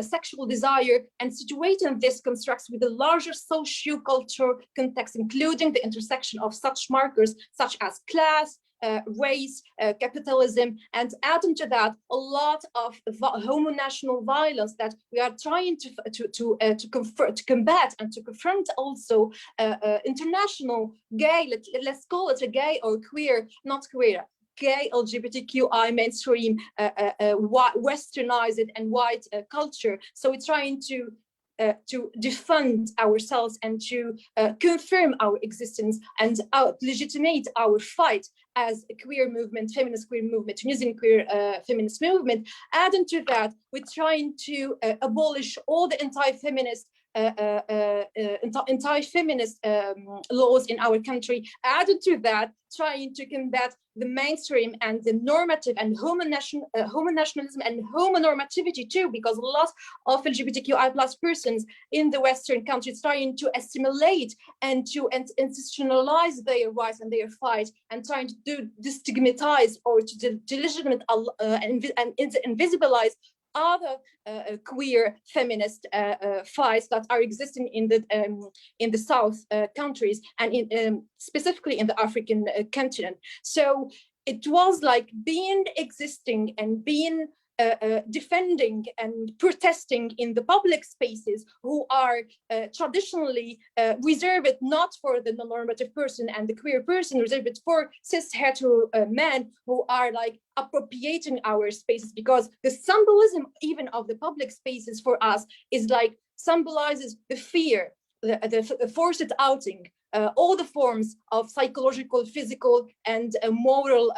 [SPEAKER 5] sexual desire, and situating these constructs with a larger socio-cultural context, including the intersection of such markers such as class, race, capitalism, and adding to that a lot of homonational violence that we are trying to combat and to confront. Also, international gay, let's call it a gay or queer, not queer, gay LGBTQI mainstream, westernized and white culture. So we're trying to defend ourselves and to confirm our existence and legitimate our fight as a queer movement, feminist queer movement, Tunisian queer feminist movement. Adding to that, we're trying to abolish all the anti-feminist laws in our country. Added to that, trying to combat the mainstream and the normative and homonationalism and homonormativity too, because a lot of LGBTQI+ persons in the Western countries trying to assimilate and to institutionalize their rights and their fight, and trying to destigmatize or to delegitimize and invisibilize other queer feminist fights that are existing in the South countries and specifically in the African continent. So it was like being existing and being defending and protesting in the public spaces who are traditionally reserved not for the non-normative person and the queer person, reserved for cis hetero men who are like appropriating our spaces, because the symbolism even of the public spaces for us is like symbolizes the fear, the forced outing, all the forms of psychological, physical, and moral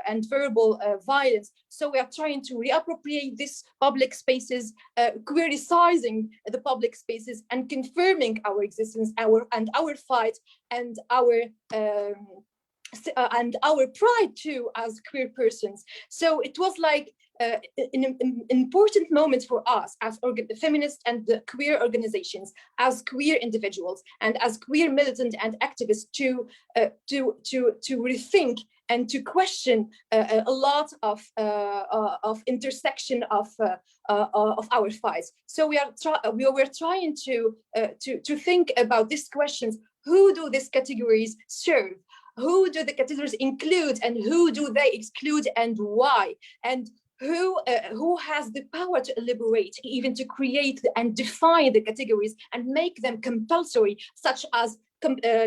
[SPEAKER 5] and verbal violence. So we are trying to reappropriate these public spaces, queericizing the public spaces and confirming our existence, our fight, and our pride too as queer persons. So it was like an important moment for us as feminist and the queer organizations, as queer individuals, and as queer militant and activists to rethink and to question a lot of intersection of our fights. So we were trying to think about these questions: who do these categories serve? Who do the categories include, and who do they exclude, and why? And who has the power to elaborate, even to create and define the categories and make them compulsory, such as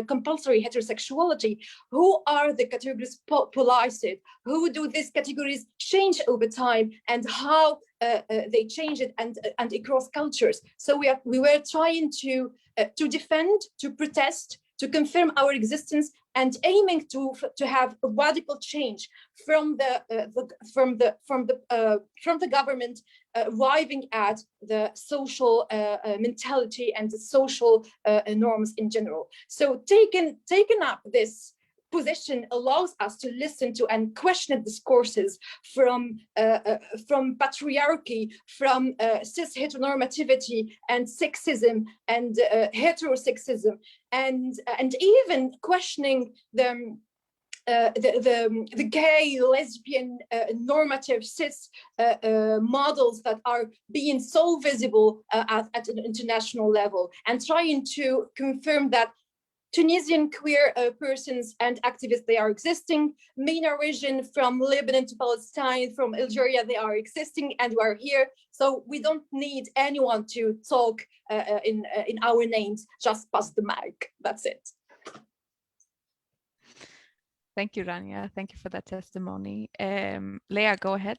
[SPEAKER 5] compulsory heterosexuality? Who are the categories policed? Who do these categories change over time, and how they change it and across cultures? So we were trying to defend, to protest, to confirm our existence, and aiming to have a radical change from the government, arriving at the social mentality and the social norms in general. So taking up this position allows us to listen to and question discourses from patriarchy, from cis heteronormativity and sexism and heterosexism, and even questioning the gay, lesbian, normative cis models that are being so visible at an international level, and trying to confirm that Tunisian queer persons and activists, they are existing. MENA region, from Lebanon to Palestine, from Algeria, they are existing, and we are here. So we don't need anyone to talk in our names, just pass the mic. That's it.
[SPEAKER 3] Thank you, Rania. Thank you for that testimony. Leah, go ahead.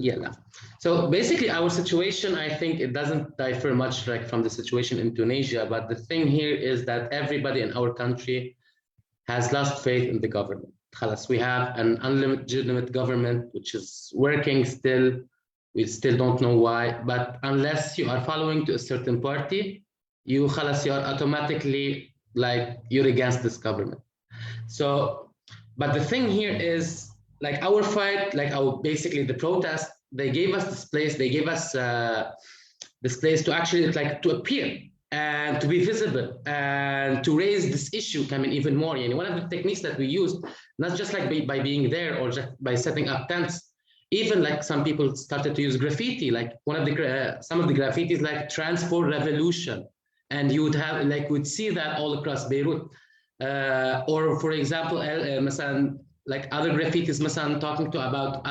[SPEAKER 4] Yeah. So basically our situation, I think it doesn't differ much like from the situation in Tunisia, but the thing here is that everybody in our country has lost faith in the government. We have an illegitimate government which is working still. We still don't know why, but unless you are following to a certain party, you are automatically like you're against this government. So, but the thing here is like our fight, like our basically the protest, they gave us this place, they gave us this place to actually like to appear and to be visible and to raise this issue coming even more. And one of the techniques that we used, not just like by being there or just by setting up tents, even like some people started to use graffiti, like one of the some of the graffitis like transport revolution, and you would have like would see that all across Beirut, or for example, like other graffitis, talking to about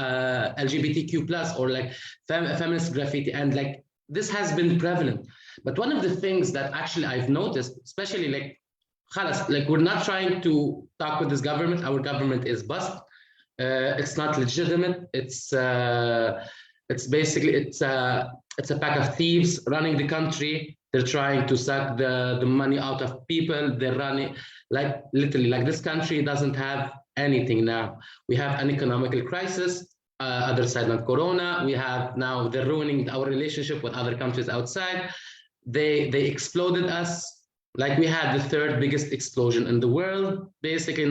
[SPEAKER 4] LGBTQ plus or like feminist graffiti, and like this has been prevalent. But one of the things that actually I've noticed, especially like we're not trying to talk with this government. Our government is bust. It's not legitimate. It's basically it's a pack of thieves running the country. They're trying to suck the money out of people. They're running like literally like this country doesn't have anything now. We have an economical crisis. Other side of Corona, we have now they're ruining our relationship with other countries outside. They exploded us. Like we had the third biggest explosion in the world, basically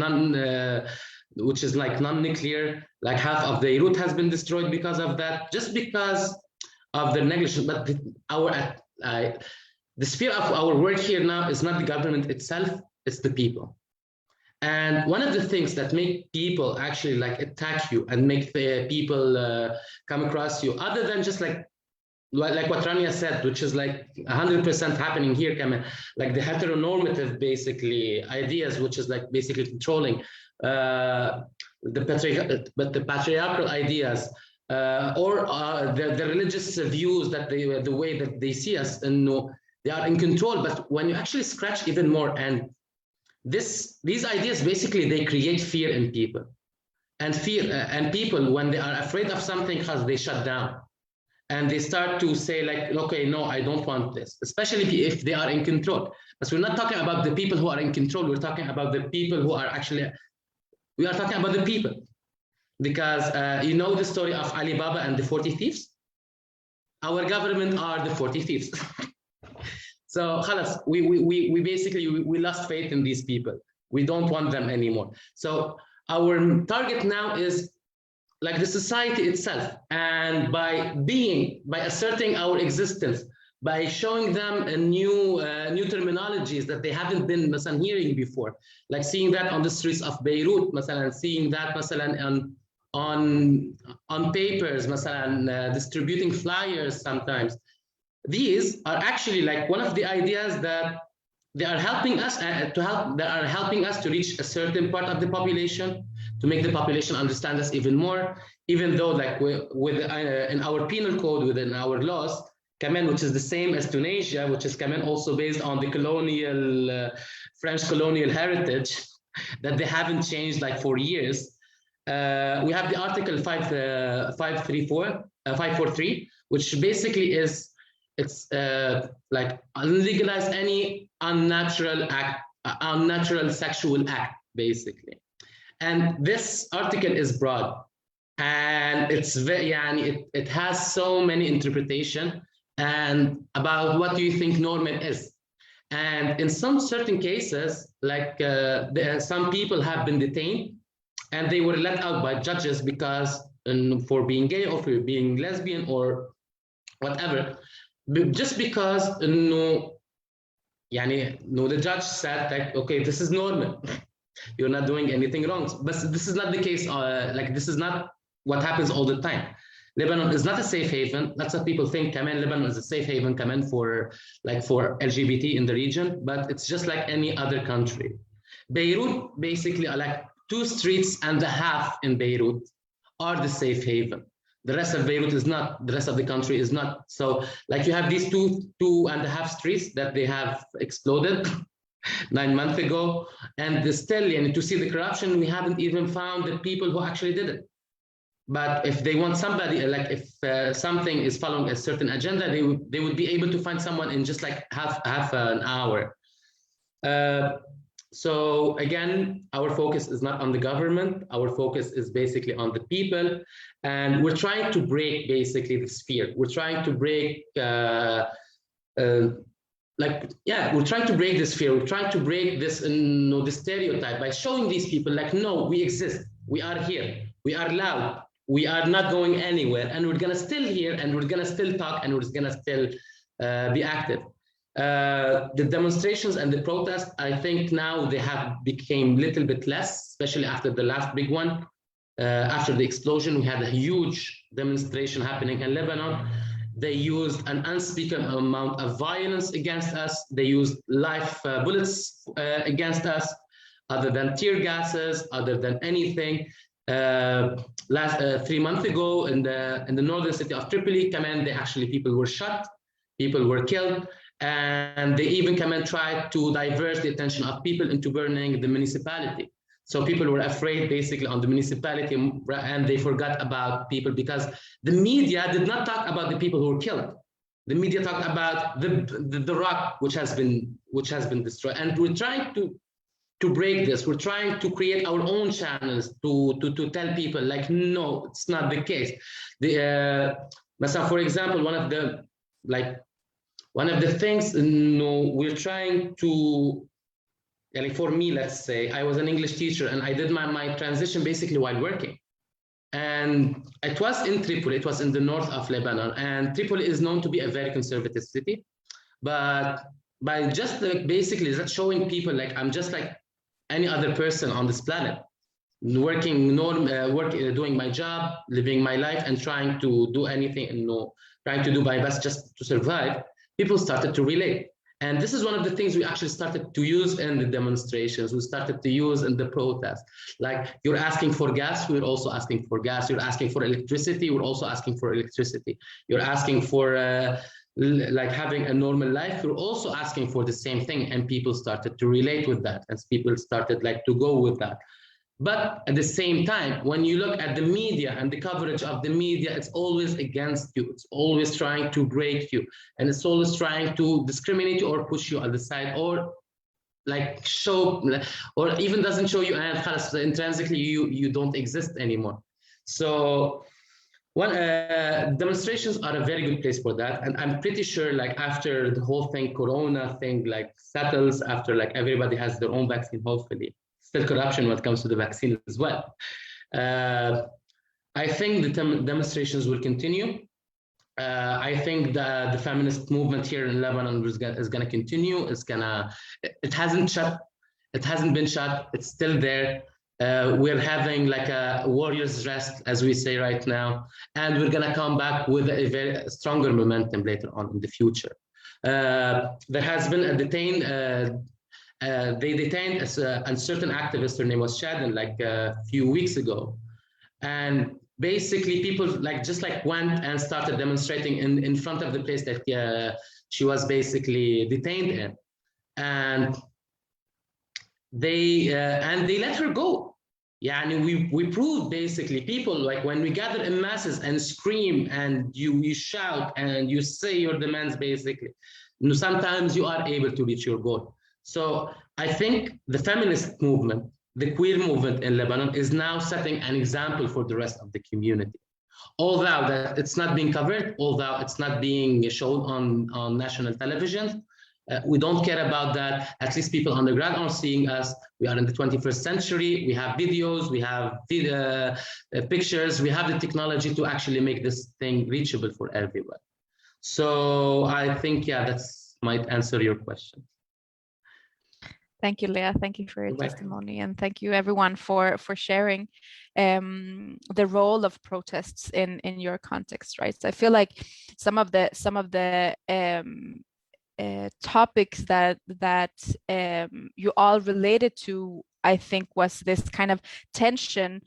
[SPEAKER 4] which is like non-nuclear. Like half of Beirut has been destroyed because of that, just because of the negligence. But the sphere of our work here now is not the government itself, it's the people. And one of the things that make people actually like attack you and make the people come across you, other than just like what Rania said, which is like 100% happening here, like the heteronormative basically ideas, which is like basically controlling the patriarchal ideas, or the religious views that the way that they see us, and they are in control. But when you actually scratch even more, and these ideas basically they create fear in people, and people when they are afraid of something, they shut down. And they start to say like, okay, no, I don't want this, especially if they are in control. But we're not talking about the people who are in control. We're talking about the people who are actually, we are talking about the people. Because you know the story of Alibaba and the 40 thieves? Our government are the 40 thieves. So we basically lost faith in these people. We don't want them anymore. So our target now is like the society itself, and by asserting our existence, by showing them a new terminologies that they haven't been hearing before, like seeing that on the streets of Beirut, seeing that on papers, distributing flyers sometimes. These are actually like one of the ideas that they are helping us to reach a certain part of the population, to make the population understand us even more, even though like in our penal code, within our laws, which is the same as Tunisia, which is also based on the colonial French colonial heritage that they haven't changed like for years. We have the article 543, which basically is like legalize any unnatural sexual act, basically. And this article is broad, and it's very, it has so many interpretation and about what do you think normal is. And in some certain cases, like some people have been detained and they were let out by judges because for being gay or for being lesbian or whatever, just because the judge said like, okay, this is normal. You're not doing anything wrong. But this is not the case. Like this is not what happens all the time. Lebanon is not a safe haven. Lots of people think Lebanon is a safe haven for LGBT in the region, but it's just like any other country. Beirut basically are like 2.5 streets in Beirut are the safe haven. The rest of Beirut is not. The rest of the country is not. So like you have these 2.5 streets that they have exploded 9 months ago, and still, to see the corruption, we haven't even found the people who actually did it. But if they want somebody, like if something is following a certain agenda, they would be able to find someone in just like half an hour. So again, our focus is not on the government. Our focus is basically on the people, and we're trying to break basically the sphere. We're trying to break, we're trying to break this fear. We're trying to break this, the stereotype by showing these people like, no, we exist. We are here. We are loud. We are not going anywhere, and we're gonna still here, and we're gonna still talk, and we're gonna still be active. The demonstrations and the protests, I think now they have become a little bit less, especially after the last big one. After the explosion, we had a huge demonstration happening in Lebanon. They used an unspeakable amount of violence against us. They used live bullets against us, other than tear gases, other than anything. 3 months ago in the northern city of Tripoli, people were shot, people were killed. And they even tried to divert the attention of people into burning the municipality. So people were afraid basically on the municipality, and they forgot about people because the media did not talk about the people who were killed. The media talked about the rock which has been destroyed. And we're trying to break this. We're trying to create our own channels to tell people like, no, it's not the case. For example, one of the things we're trying to, for me, let's say, I was an English teacher and I did my transition basically while working. And it was in Tripoli, it was in the north of Lebanon. And Tripoli is known to be a very conservative city. But by just basically showing people like I'm just like any other person on this planet, doing my job, living my life, and trying to do anything, trying to do my best just to survive, people started to relate. And this is one of the things we actually started to use in the demonstrations. We started to use in the protests. Like, you're asking for gas, we're also asking for gas. You're asking for electricity, we're also asking for electricity. You're asking for having a normal life, we're also asking for the same thing. And people started to relate with that, and people started to go with that. But at the same time, when you look at the media and the coverage of the media, it's always against you. It's always trying to break you. And it's always trying to discriminate you or push you on the side, or show, or even doesn't show you, and intrinsically you don't exist anymore. So demonstrations are a very good place for that. And I'm pretty sure after the whole thing, Corona thing settles, after everybody has their own vaccine, hopefully. Still corruption when it comes to the vaccine as well. I think the demonstrations will continue. I think the feminist movement here in Lebanon is going to continue. It hasn't been shut. It's still there. We're having a warrior's rest, as we say right now, and we're going to come back with a very stronger momentum later on in the future. There has been a they detained a certain activist. Her name was Shadin, a few weeks ago, and basically people went and started demonstrating in front of the place that she was basically detained in, and they let her go. Yeah, and we proved basically people when we gather in masses and scream and you shout and you say your demands, basically, sometimes you are able to reach your goal. So I think the feminist movement, the queer movement in Lebanon, is now setting an example for the rest of the community. Although that it's not being covered, although it's not being shown on national television, we don't care about that. At least people on the ground are seeing us. We are in the 21st century. We have videos, we have pictures, we have the technology to actually make this thing reachable for everyone. So I think, that might answer your question.
[SPEAKER 3] Thank you, Leah. Thank you for your testimony, and thank you everyone for sharing the role of protests in your context, right? So I feel like some of the topics that you all related to, I think, was this kind of tension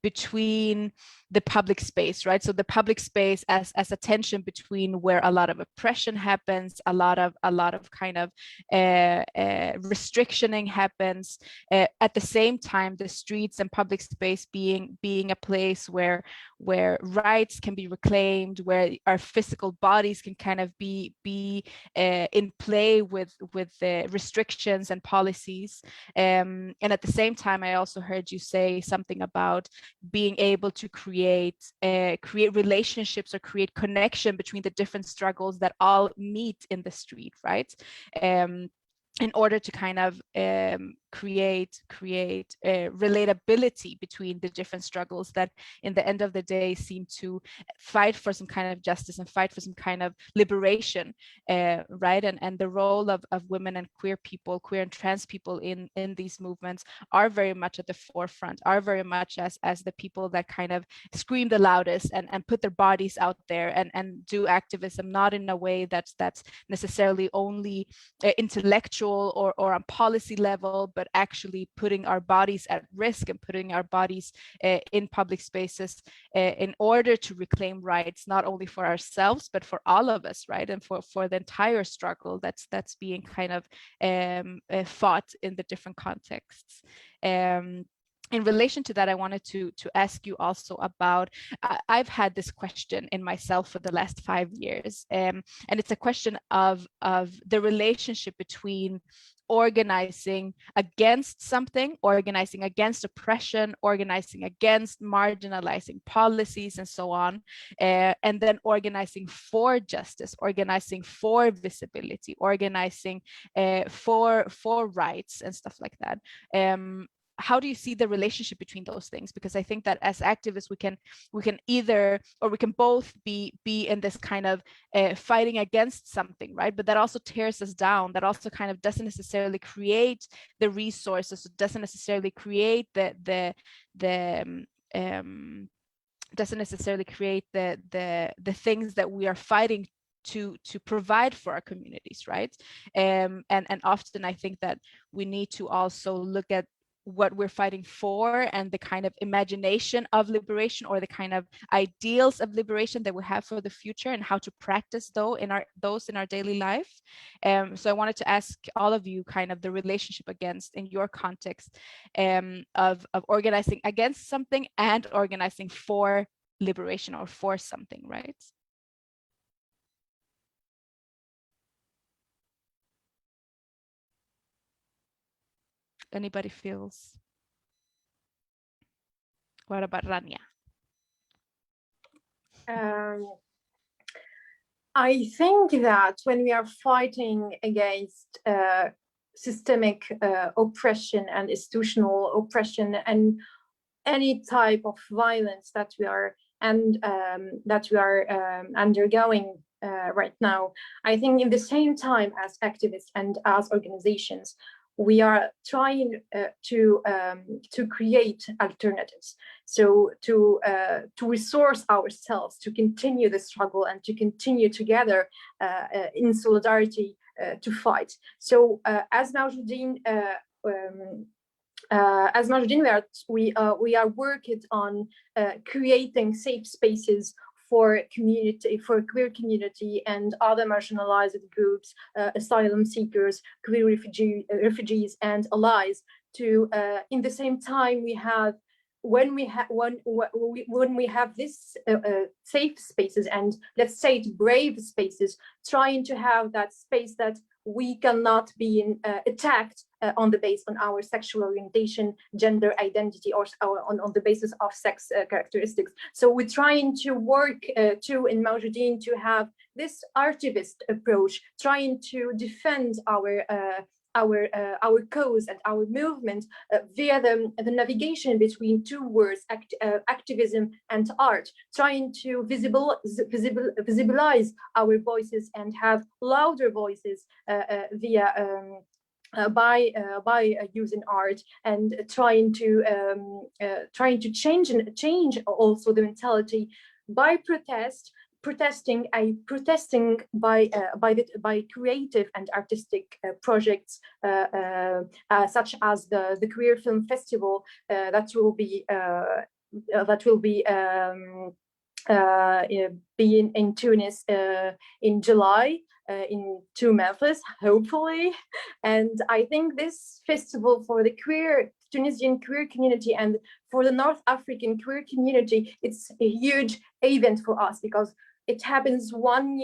[SPEAKER 3] between the public space, right? So the public space as a tension between where a lot of oppression happens, a lot of kind of restrictioning happens. At the same time, the streets and public space being a place where rights can be reclaimed, where our physical bodies can kind of be in play with the restrictions and policies. And at the same time, I also heard you say something about being able to create relationships or create connection between the different struggles that all meet in the street, right? In order to kind of create relatability between the different struggles that in the end of the day seem to fight for some kind of justice and fight for some kind of liberation, right? And the role of women and queer people, queer and trans people in these movements are very much at the forefront, are very much as the people that kind of scream the loudest and put their bodies out there and do activism, not in a way that's necessarily only intellectual or on policy level, but actually putting our bodies at risk and putting our bodies in public spaces in order to reclaim rights, not only for ourselves, but for all of us, right? And for the entire struggle that's being kind of fought in the different contexts. In relation to that, I wanted to ask you also about, I've had this question in myself for the last 5 years, and it's a question of the relationship between organizing against something, organizing against oppression, organizing against marginalizing policies and so on, and then organizing for justice, organizing for visibility, organizing for rights and stuff like that. How do you see the relationship between those things? Because I think that as activists, we can either, or we can both be in this kind of fighting against something, right? But that also tears us down. That also kind of doesn't necessarily create the resources, doesn't necessarily create the things that we are fighting to provide for our communities, right? And often I think that we need to also look at what we're fighting for and the kind of imagination of liberation, or the kind of ideals of liberation that we have for the future, and how to practice those in our daily life. So I wanted to ask all of you kind of the relationship against, in your context, of organizing against something and organizing for liberation or for something, right? Anybody feels? What about Rania?
[SPEAKER 5] I think that when we are fighting against systemic oppression and institutional oppression and any type of violence that we are undergoing right now, I think in the same time as activists and as organizations, we are trying to create alternatives. So to resource ourselves, to continue the struggle and to continue together in solidarity to fight. So as Mawjoudin, we are working on creating safe spaces for queer community and other marginalized groups, asylum seekers, queer refugees and allies. To in the same time, when we have this safe spaces, and let's say it brave spaces, trying to have that space that we cannot be attacked on our sexual orientation, gender identity, or on the basis of sex characteristics. So we're trying to work in Mawjoudin to have this archivist approach, trying to defend our cause and our movement via the navigation between two words, activism and art, trying to visualize our voices and have louder voices by using art, and trying to change also the mentality by protest, protesting by creative and artistic projects such as the Queer Film Festival that will be being in Tunis in July, in 2 months, hopefully. And I think this festival for the Tunisian queer community and for the North African queer community, it's a huge event for us because it happens one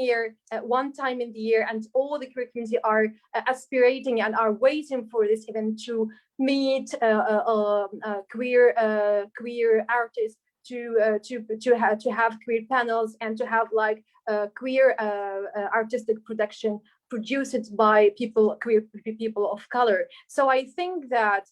[SPEAKER 5] time in the year, and all the queer community are aspirating and are waiting for this event to meet queer artists, to have queer panels, and to have like queer artistic production produced by queer people of color. So I think that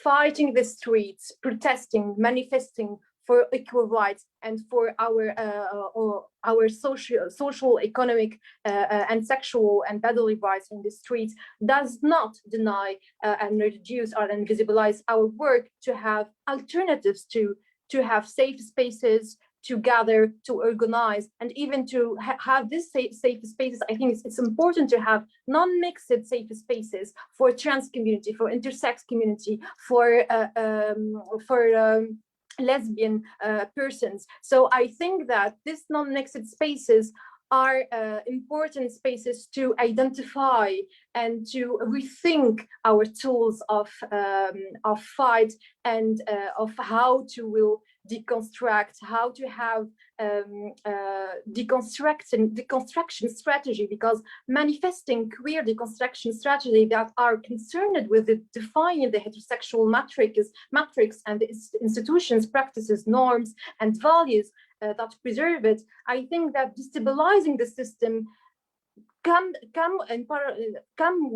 [SPEAKER 5] fighting the streets, protesting, manifesting for equal rights and for our social, economic, and sexual and bodily rights in the streets does not deny and reduce or invisibilize our work to have alternatives, to have safe spaces, to gather, to organize, and even to have this safe spaces. I think it's important to have non-mixed safe spaces for trans community, for intersex community, for lesbian persons. So I think that these non-mixed spaces are important spaces to identify and to rethink our tools of fight, and of how to will deconstruct, how to have deconstruction strategy, because manifesting queer deconstruction strategy that are concerned with defining the heterosexual matrix and the institutions, practices, norms, and values that preserve it. I think that destabilizing the system come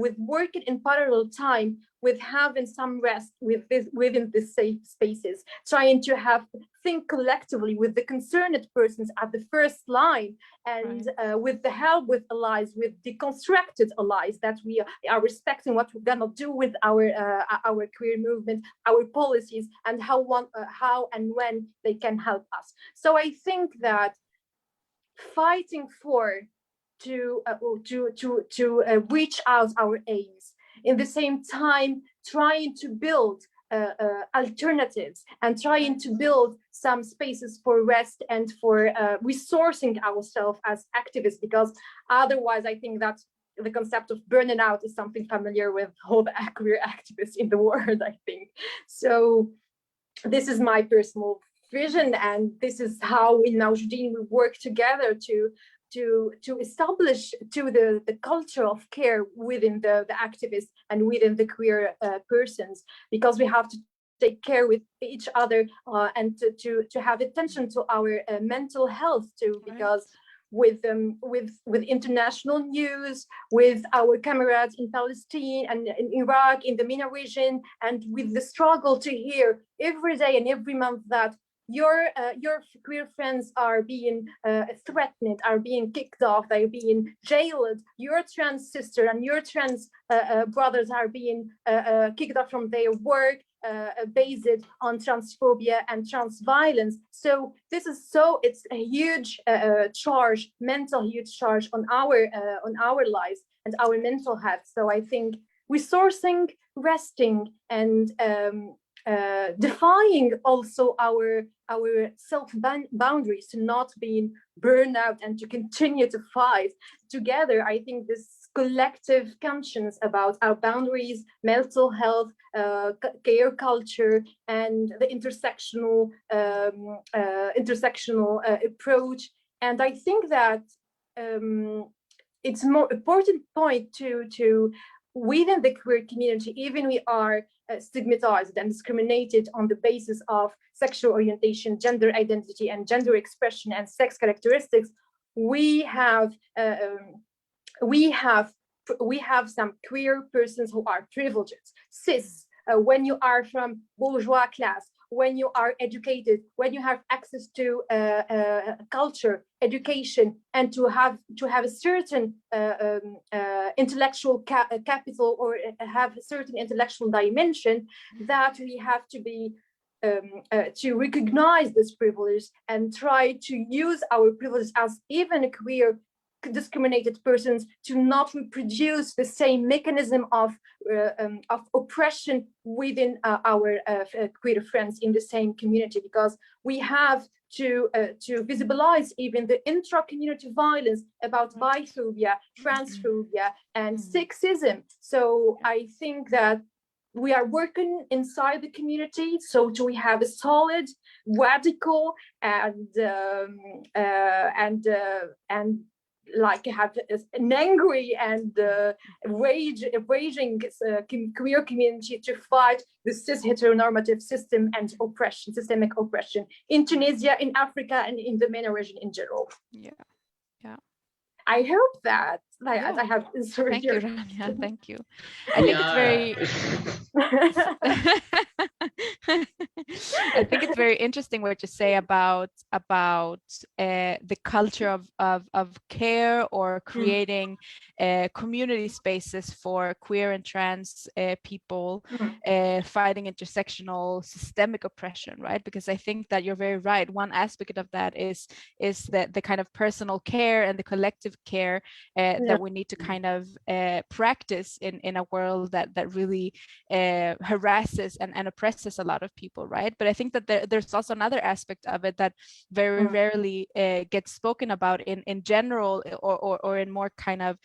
[SPEAKER 5] with working in parallel time with having some rest within the safe spaces, trying to think collectively with the concerned persons at the first line, and with the help with allies, with deconstructed allies, that we are respecting what we're gonna do with our queer movement, our policies, and how and when they can help us. So I think that fighting to reach out our aims, in the same time trying to build alternatives and trying to build some spaces for rest and for resourcing ourselves as activists, because otherwise I think that the concept of burning out is something familiar with all the queer activists in the world, I think. So this is my personal vision, and this is how in Naujudin we work together to establish the culture of care within the activists and within the queer persons, because we have to take care with each other and to have attention to our mental health too, because with international news, with our comrades in Palestine and in Iraq, in the MENA region, and with the struggle to hear every day and every month that your queer friends are being threatened, are being kicked off, they're being jailed, your trans sister and your trans brothers are being kicked off from their work, based on transphobia and trans violence. So this is it's a huge charge, huge charge on our lives and our mental health. So I think resourcing, resting, and defying also our self boundaries, to not being burned out and to continue to fight together. I think this collective conscience about our boundaries, mental health, care culture, and the intersectional approach. And I think that it's more important point to within the queer community, even we are stigmatized and discriminated on the basis of sexual orientation, gender identity, and gender expression and sex characteristics, we have some queer persons who are privileged, cis. When you are from bourgeois class, when you are educated, when you have access to culture, education, and to have a certain intellectual capital, or have a certain intellectual dimension, that we have to be to recognize this privilege and try to use our privilege as even queer discriminated persons to not reproduce the same mechanism of oppression within our queer friends in the same community, because we have to visibilize even the intra-community violence about biphobia, transphobia, and sexism. So I think that we are working inside the community, so we have a solid, radical, and like have an angry and raging queer community to fight the cis heteronormative system and oppression, systemic oppression in Tunisia, in Africa, and in the MENA region in general.
[SPEAKER 3] Yeah, yeah.
[SPEAKER 5] I hope that I have answered.
[SPEAKER 3] Thank you, Rania. Thank you. I think it's very. I think it's very interesting what you say about the culture of care or creating community spaces for queer and trans people fighting intersectional systemic oppression, right? Because I think that you're very right. One aspect of that is the kind of personal care and the collective care that we need to kind of practice in a world that really harasses and oppresses a lot of people, right? But I think that there's also another aspect of it that very rarely gets spoken about in general or in more kind of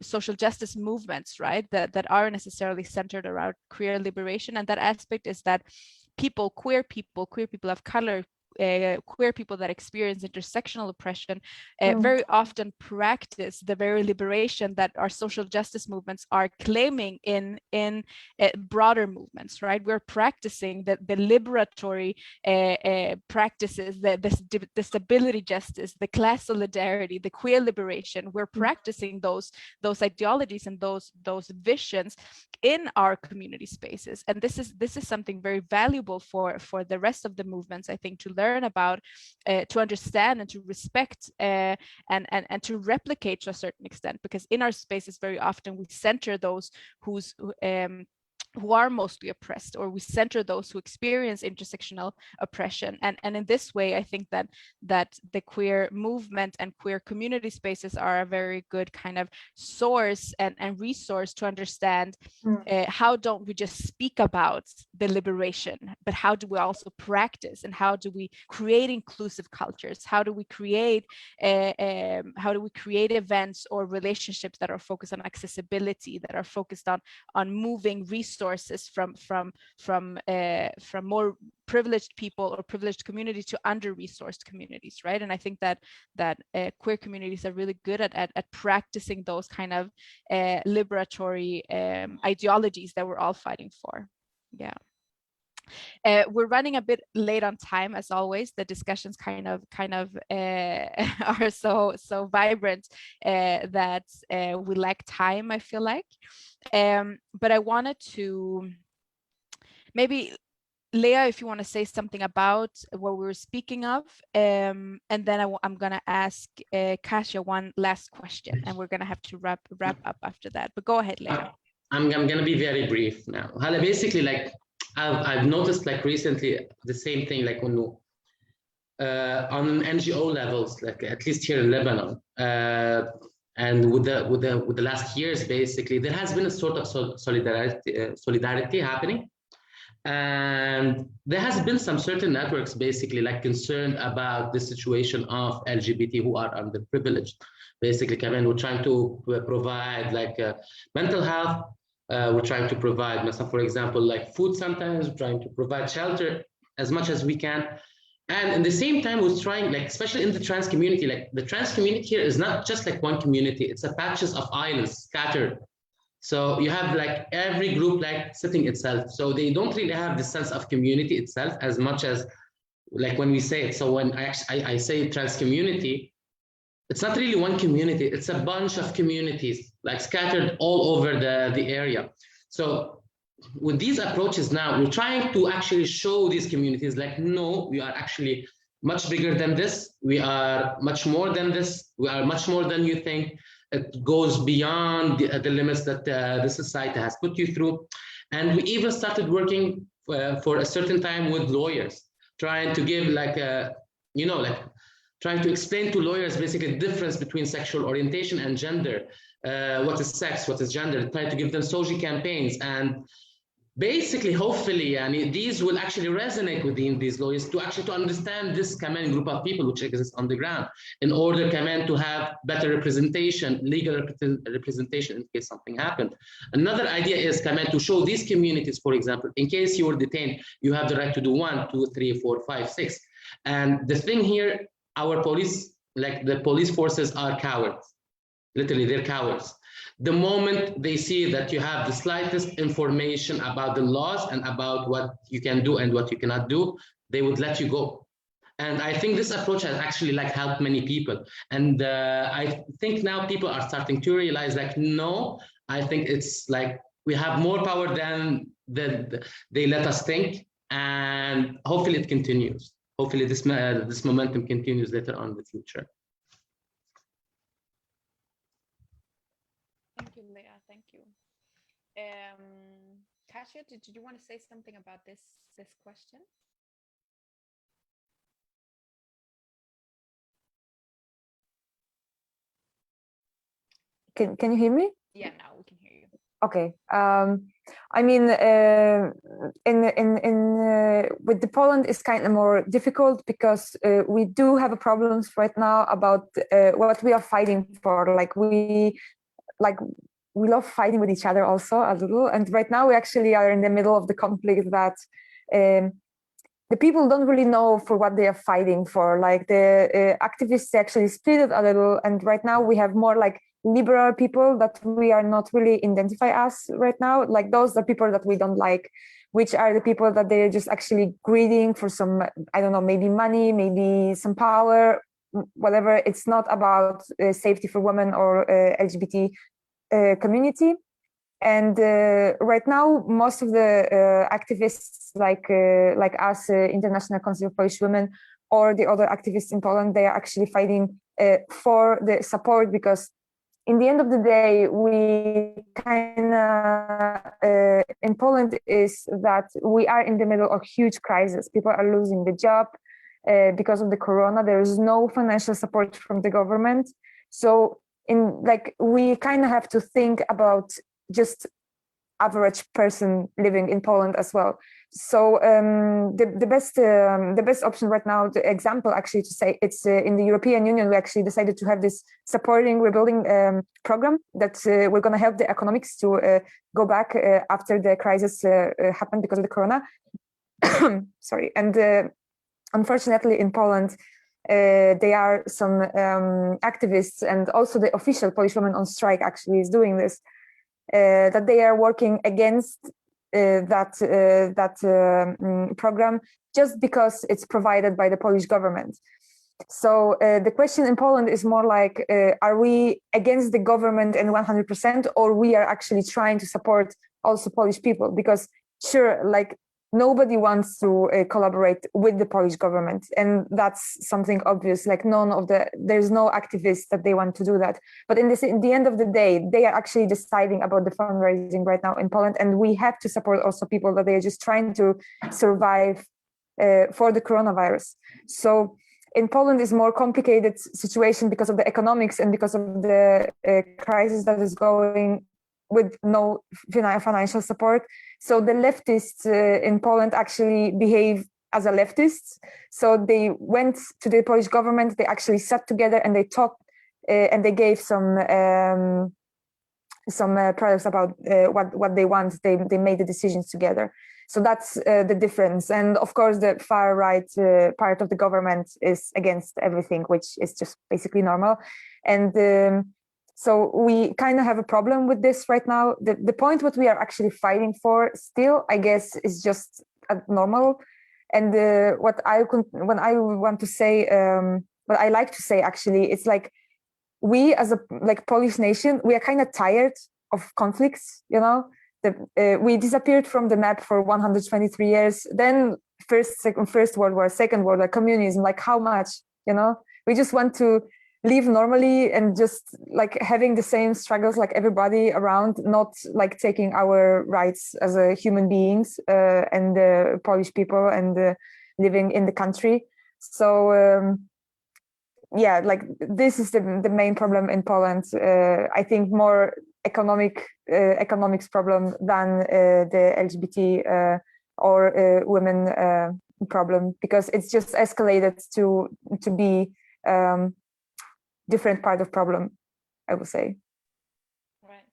[SPEAKER 3] social justice movements, right? That aren't necessarily centered around queer liberation. And that aspect is that queer people of color, queer people that experience intersectional oppression very often practice the very liberation that our social justice movements are claiming in broader movements, right? We're practicing the liberatory practices, the disability justice, the class solidarity, the queer liberation. We're practicing those ideologies and those visions in our community spaces, and this is something very valuable for the rest of the movements, I think, to learn about, to understand and to respect and to replicate to a certain extent, because in our spaces very often we center those who are mostly oppressed, or we center those who experience intersectional oppression, and in this way I think that the queer movement and queer community spaces are a very good kind of source and resource to understand how don't we just speak about the liberation, but how do we also practice, and how do we create inclusive cultures, how do we create events or relationships that are focused on accessibility, that are focused on moving resources from more privileged people or privileged communities to under-resourced communities, right? And I think that queer communities are really good at practicing those kind of liberatory ideologies that we're all fighting for. Yeah. We're running a bit late on time, as always. The discussions kind of are so vibrant that we lack time, I feel like. But I wanted to maybe, Leah, if you want to say something about what we were speaking of, and then I'm going to ask Kasia one last question, and we're going to have to wrap up after that. But go ahead, Leah.
[SPEAKER 4] I'm going to be very brief now. Basically, like I've noticed, like recently, the same thing, like on NGO levels, like at least here in Lebanon, and with the last years, basically, there has been a sort of solidarity happening. And there has been some certain networks basically like concerned about the situation of LGBT who are underprivileged. Basically, Kevin, we're trying to provide like mental health. We're trying to provide, for example, like food sometimes. We're trying to provide shelter as much as we can. And at the same time, we're trying, like, especially in the trans community, like the trans community here is not just like one community. It's a patches of islands scattered. So you have like every group like sitting itself. So they don't really have the sense of community itself as much as like when we say it. So when I say trans community, it's not really one community. It's a bunch of communities like scattered all over the area. So with these approaches now, we're trying to actually show these communities like, no, we are actually much bigger than this. We are much more than this. We are much more than you think. It goes beyond the limits that the society has put you through. And we even started working for a certain time with lawyers, trying to give like a, trying to explain to lawyers basically the difference between sexual orientation and gender, what is sex, what is gender, try to give them social campaigns, and basically, hopefully, these will actually resonate within these lawyers to understand this group of people which exists on the ground, in order to have better representation, legal representation in case something happened. Another idea is to show these communities, for example, in case you were detained, you have the right to do 1, 2, 3, 4, 5, 6. And the thing here, our police, like the police forces, are cowards. Literally, they're cowards. The moment they see that you have the slightest information about the laws and about what you can do and what you cannot do, they would let you go. And I think this approach has actually helped many people. And I think now people are starting to realize no, I think it's we have more power than they let us think. And hopefully it continues. Hopefully this momentum continues later on in the future.
[SPEAKER 3] Thank you, Leah. Thank you. Kasia, did you want to say something about this question?
[SPEAKER 6] Can you hear me?
[SPEAKER 3] Yeah, now we can hear you.
[SPEAKER 6] Okay. I mean, with the Poland is kind of more difficult because we do have problems right now about what we are fighting for. We love fighting with each other also a little, and right now we actually are in the middle of the conflict that the people don't really know for what they are fighting for. The activists actually split it a little, and right now we have more liberal people that we are not really identify as right now. Those are people that we don't like, which are the people that they're just actually greeding for some, I don't know, maybe money, maybe some power, whatever. It's not about safety for women or LGBT community. And right now, most of the activists like us, International Council of Polish Women, or the other activists in Poland, they are actually fighting for the support, because in the end of the day, we kind of, in Poland, is that we are in the middle of huge crisis. People are losing the job because of the corona. There is no financial support from the government. So we kind of have to think about just average person living in Poland as well. So the best option right now, the example actually to say, it's in the European Union, we actually decided to have this supporting rebuilding program that we're going to help the economics to go back after the crisis happened because of the corona. Sorry. And unfortunately in Poland, there are some activists, and also the official Polish Women on Strike actually is doing this, that they are working against that program just because it's provided by the Polish government. So the question in Poland is more are we against the government and 100%, or we are actually trying to support also Polish people? Because sure, nobody wants to collaborate with the Polish government, and that's something obvious. There's no activists that they want to do that. But in the end of the day, they are actually deciding about the fundraising right now in Poland, and we have to support also people that they are just trying to survive for the coronavirus. So in Poland is more complicated situation because of the economics and because of the crisis that is going with no financial support. So the leftists in Poland actually behave as a leftists. So they went to the Polish government, they actually sat together and they talked and they gave some products about what they want. They made the decisions together. So that's the difference. And of course, the far right part of the government is against everything, which is just basically normal. And so we kind of have a problem with this right now. The point what we are actually fighting for still, I guess, is just normal. And what I like to say actually, it's we as a Polish nation, we are kind of tired of conflicts, we disappeared from the map for 123 years. Then First World War, Second World War, communism, how much, we just want to live normally and just like having the same struggles like everybody around, not like taking our rights as a human beings and Polish people and living in the country. So yeah, like this is the main problem in Poland. I think more economics problem than the LGBT or women problem, because it's just escalated to be different part of problem, I would say.
[SPEAKER 3] Right.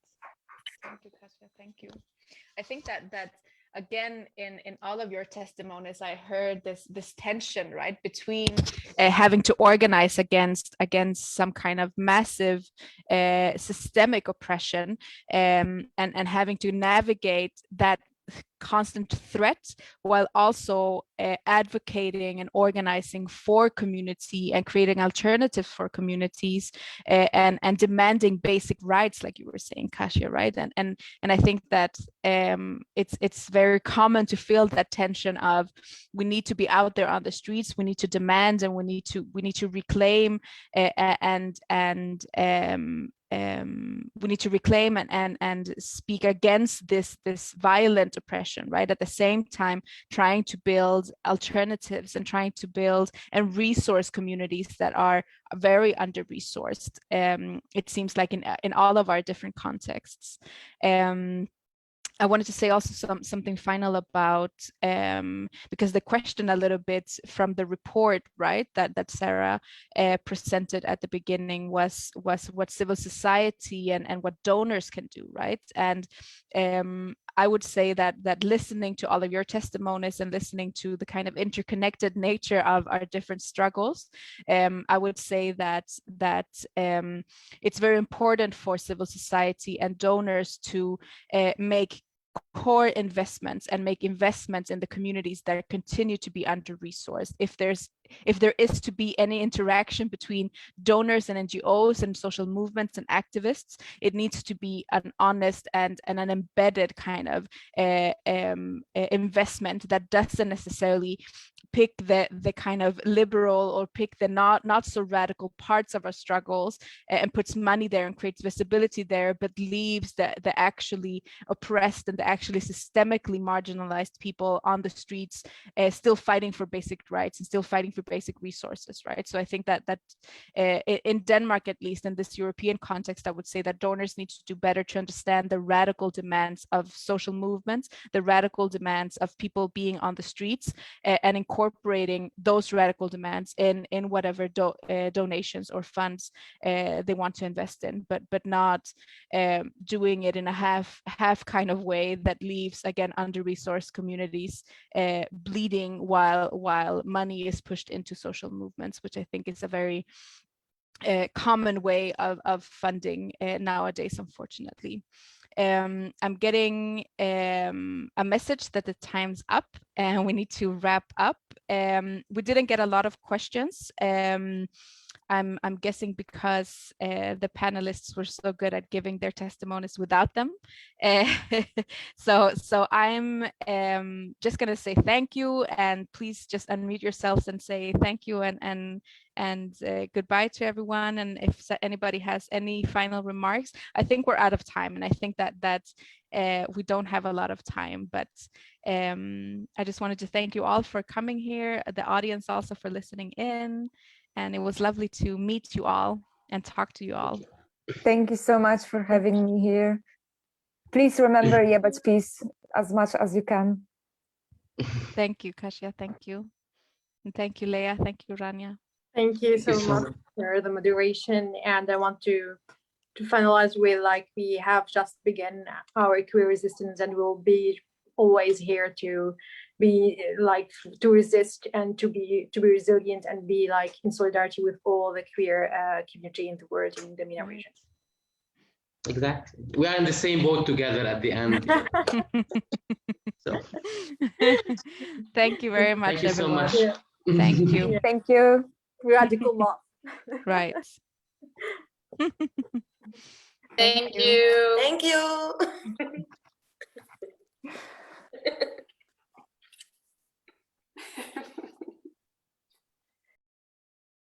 [SPEAKER 3] Thank you, Kasia. Thank you. I think that again, in all of your testimonies, I heard this tension, right, between having to organize against some kind of massive systemic oppression, and having to navigate that constant threat while also advocating and organizing for community and creating alternatives for communities, and demanding basic rights, like you were saying, Kasia, right? And I think that it's very common to feel that tension of we need to be out there on the streets, we need to demand, and we need to reclaim we need to reclaim and speak against this violent oppression, right? At the same time, trying to build alternatives and trying to build and resource communities that are very under-resourced. It seems like in all of our different contexts. I wanted to say also something final about, because the question a little bit from the report, right, that Sarah presented at the beginning was what civil society and what donors can do, right? And I would say that listening to all of your testimonies and listening to the kind of interconnected nature of our different struggles, I would say that it's very important for civil society and donors to make core investments and make investments in the communities that continue to be under-resourced. If there is to be any interaction between donors and NGOs and social movements and activists, it needs to be an honest and an embedded kind of investment that doesn't necessarily pick the kind of liberal or pick the not so radical parts of our struggles and puts money there and creates visibility there, but leaves the actually oppressed and the actually systemically marginalized people on the streets, still fighting for basic rights and still fighting for basic resources, right? So I think that in Denmark, at least in this European context, I would say that donors need to do better to understand the radical demands of social movements, the radical demands of people being on the streets, and incorporating those radical demands in whatever donations or funds they want to invest in, but not doing it in a half kind of way that leaves, again, under-resourced communities bleeding while money is pushed into social movements, which I think is a very common way of funding nowadays, unfortunately. I'm getting a message that the time's up and we need to wrap up. We didn't get a lot of questions. I'm guessing because the panelists were so good at giving their testimonies without them. So I'm just gonna say thank you, and please just unmute yourselves and say thank you and goodbye to everyone. And if anybody has any final remarks, I think we're out of time, and I think that we don't have a lot of time, but I just wanted to thank you all for coming here, the audience also for listening in, and it was lovely to meet you all and talk to you all.
[SPEAKER 6] Thank you so much for having me here. Please remember but peace as much as you can.
[SPEAKER 3] Thank you, Kasia. Thank you. And thank you, Leah. Thank you, Rania.
[SPEAKER 5] Thank you so much for the moderation. And I want to finalize with, like, we have just begun our queer resistance, and we'll be always here to be like to resist and to be resilient and be like in solidarity with all the queer community in the world, in the MENA region.
[SPEAKER 4] Exactly. We are in the same boat together at the end. So
[SPEAKER 3] thank you very much,
[SPEAKER 4] thank you
[SPEAKER 3] everyone.
[SPEAKER 4] so much.
[SPEAKER 3] Thank you.
[SPEAKER 5] Yeah.
[SPEAKER 6] Thank you.
[SPEAKER 5] Radical love.
[SPEAKER 3] Right.
[SPEAKER 1] Thank you.
[SPEAKER 2] Thank you.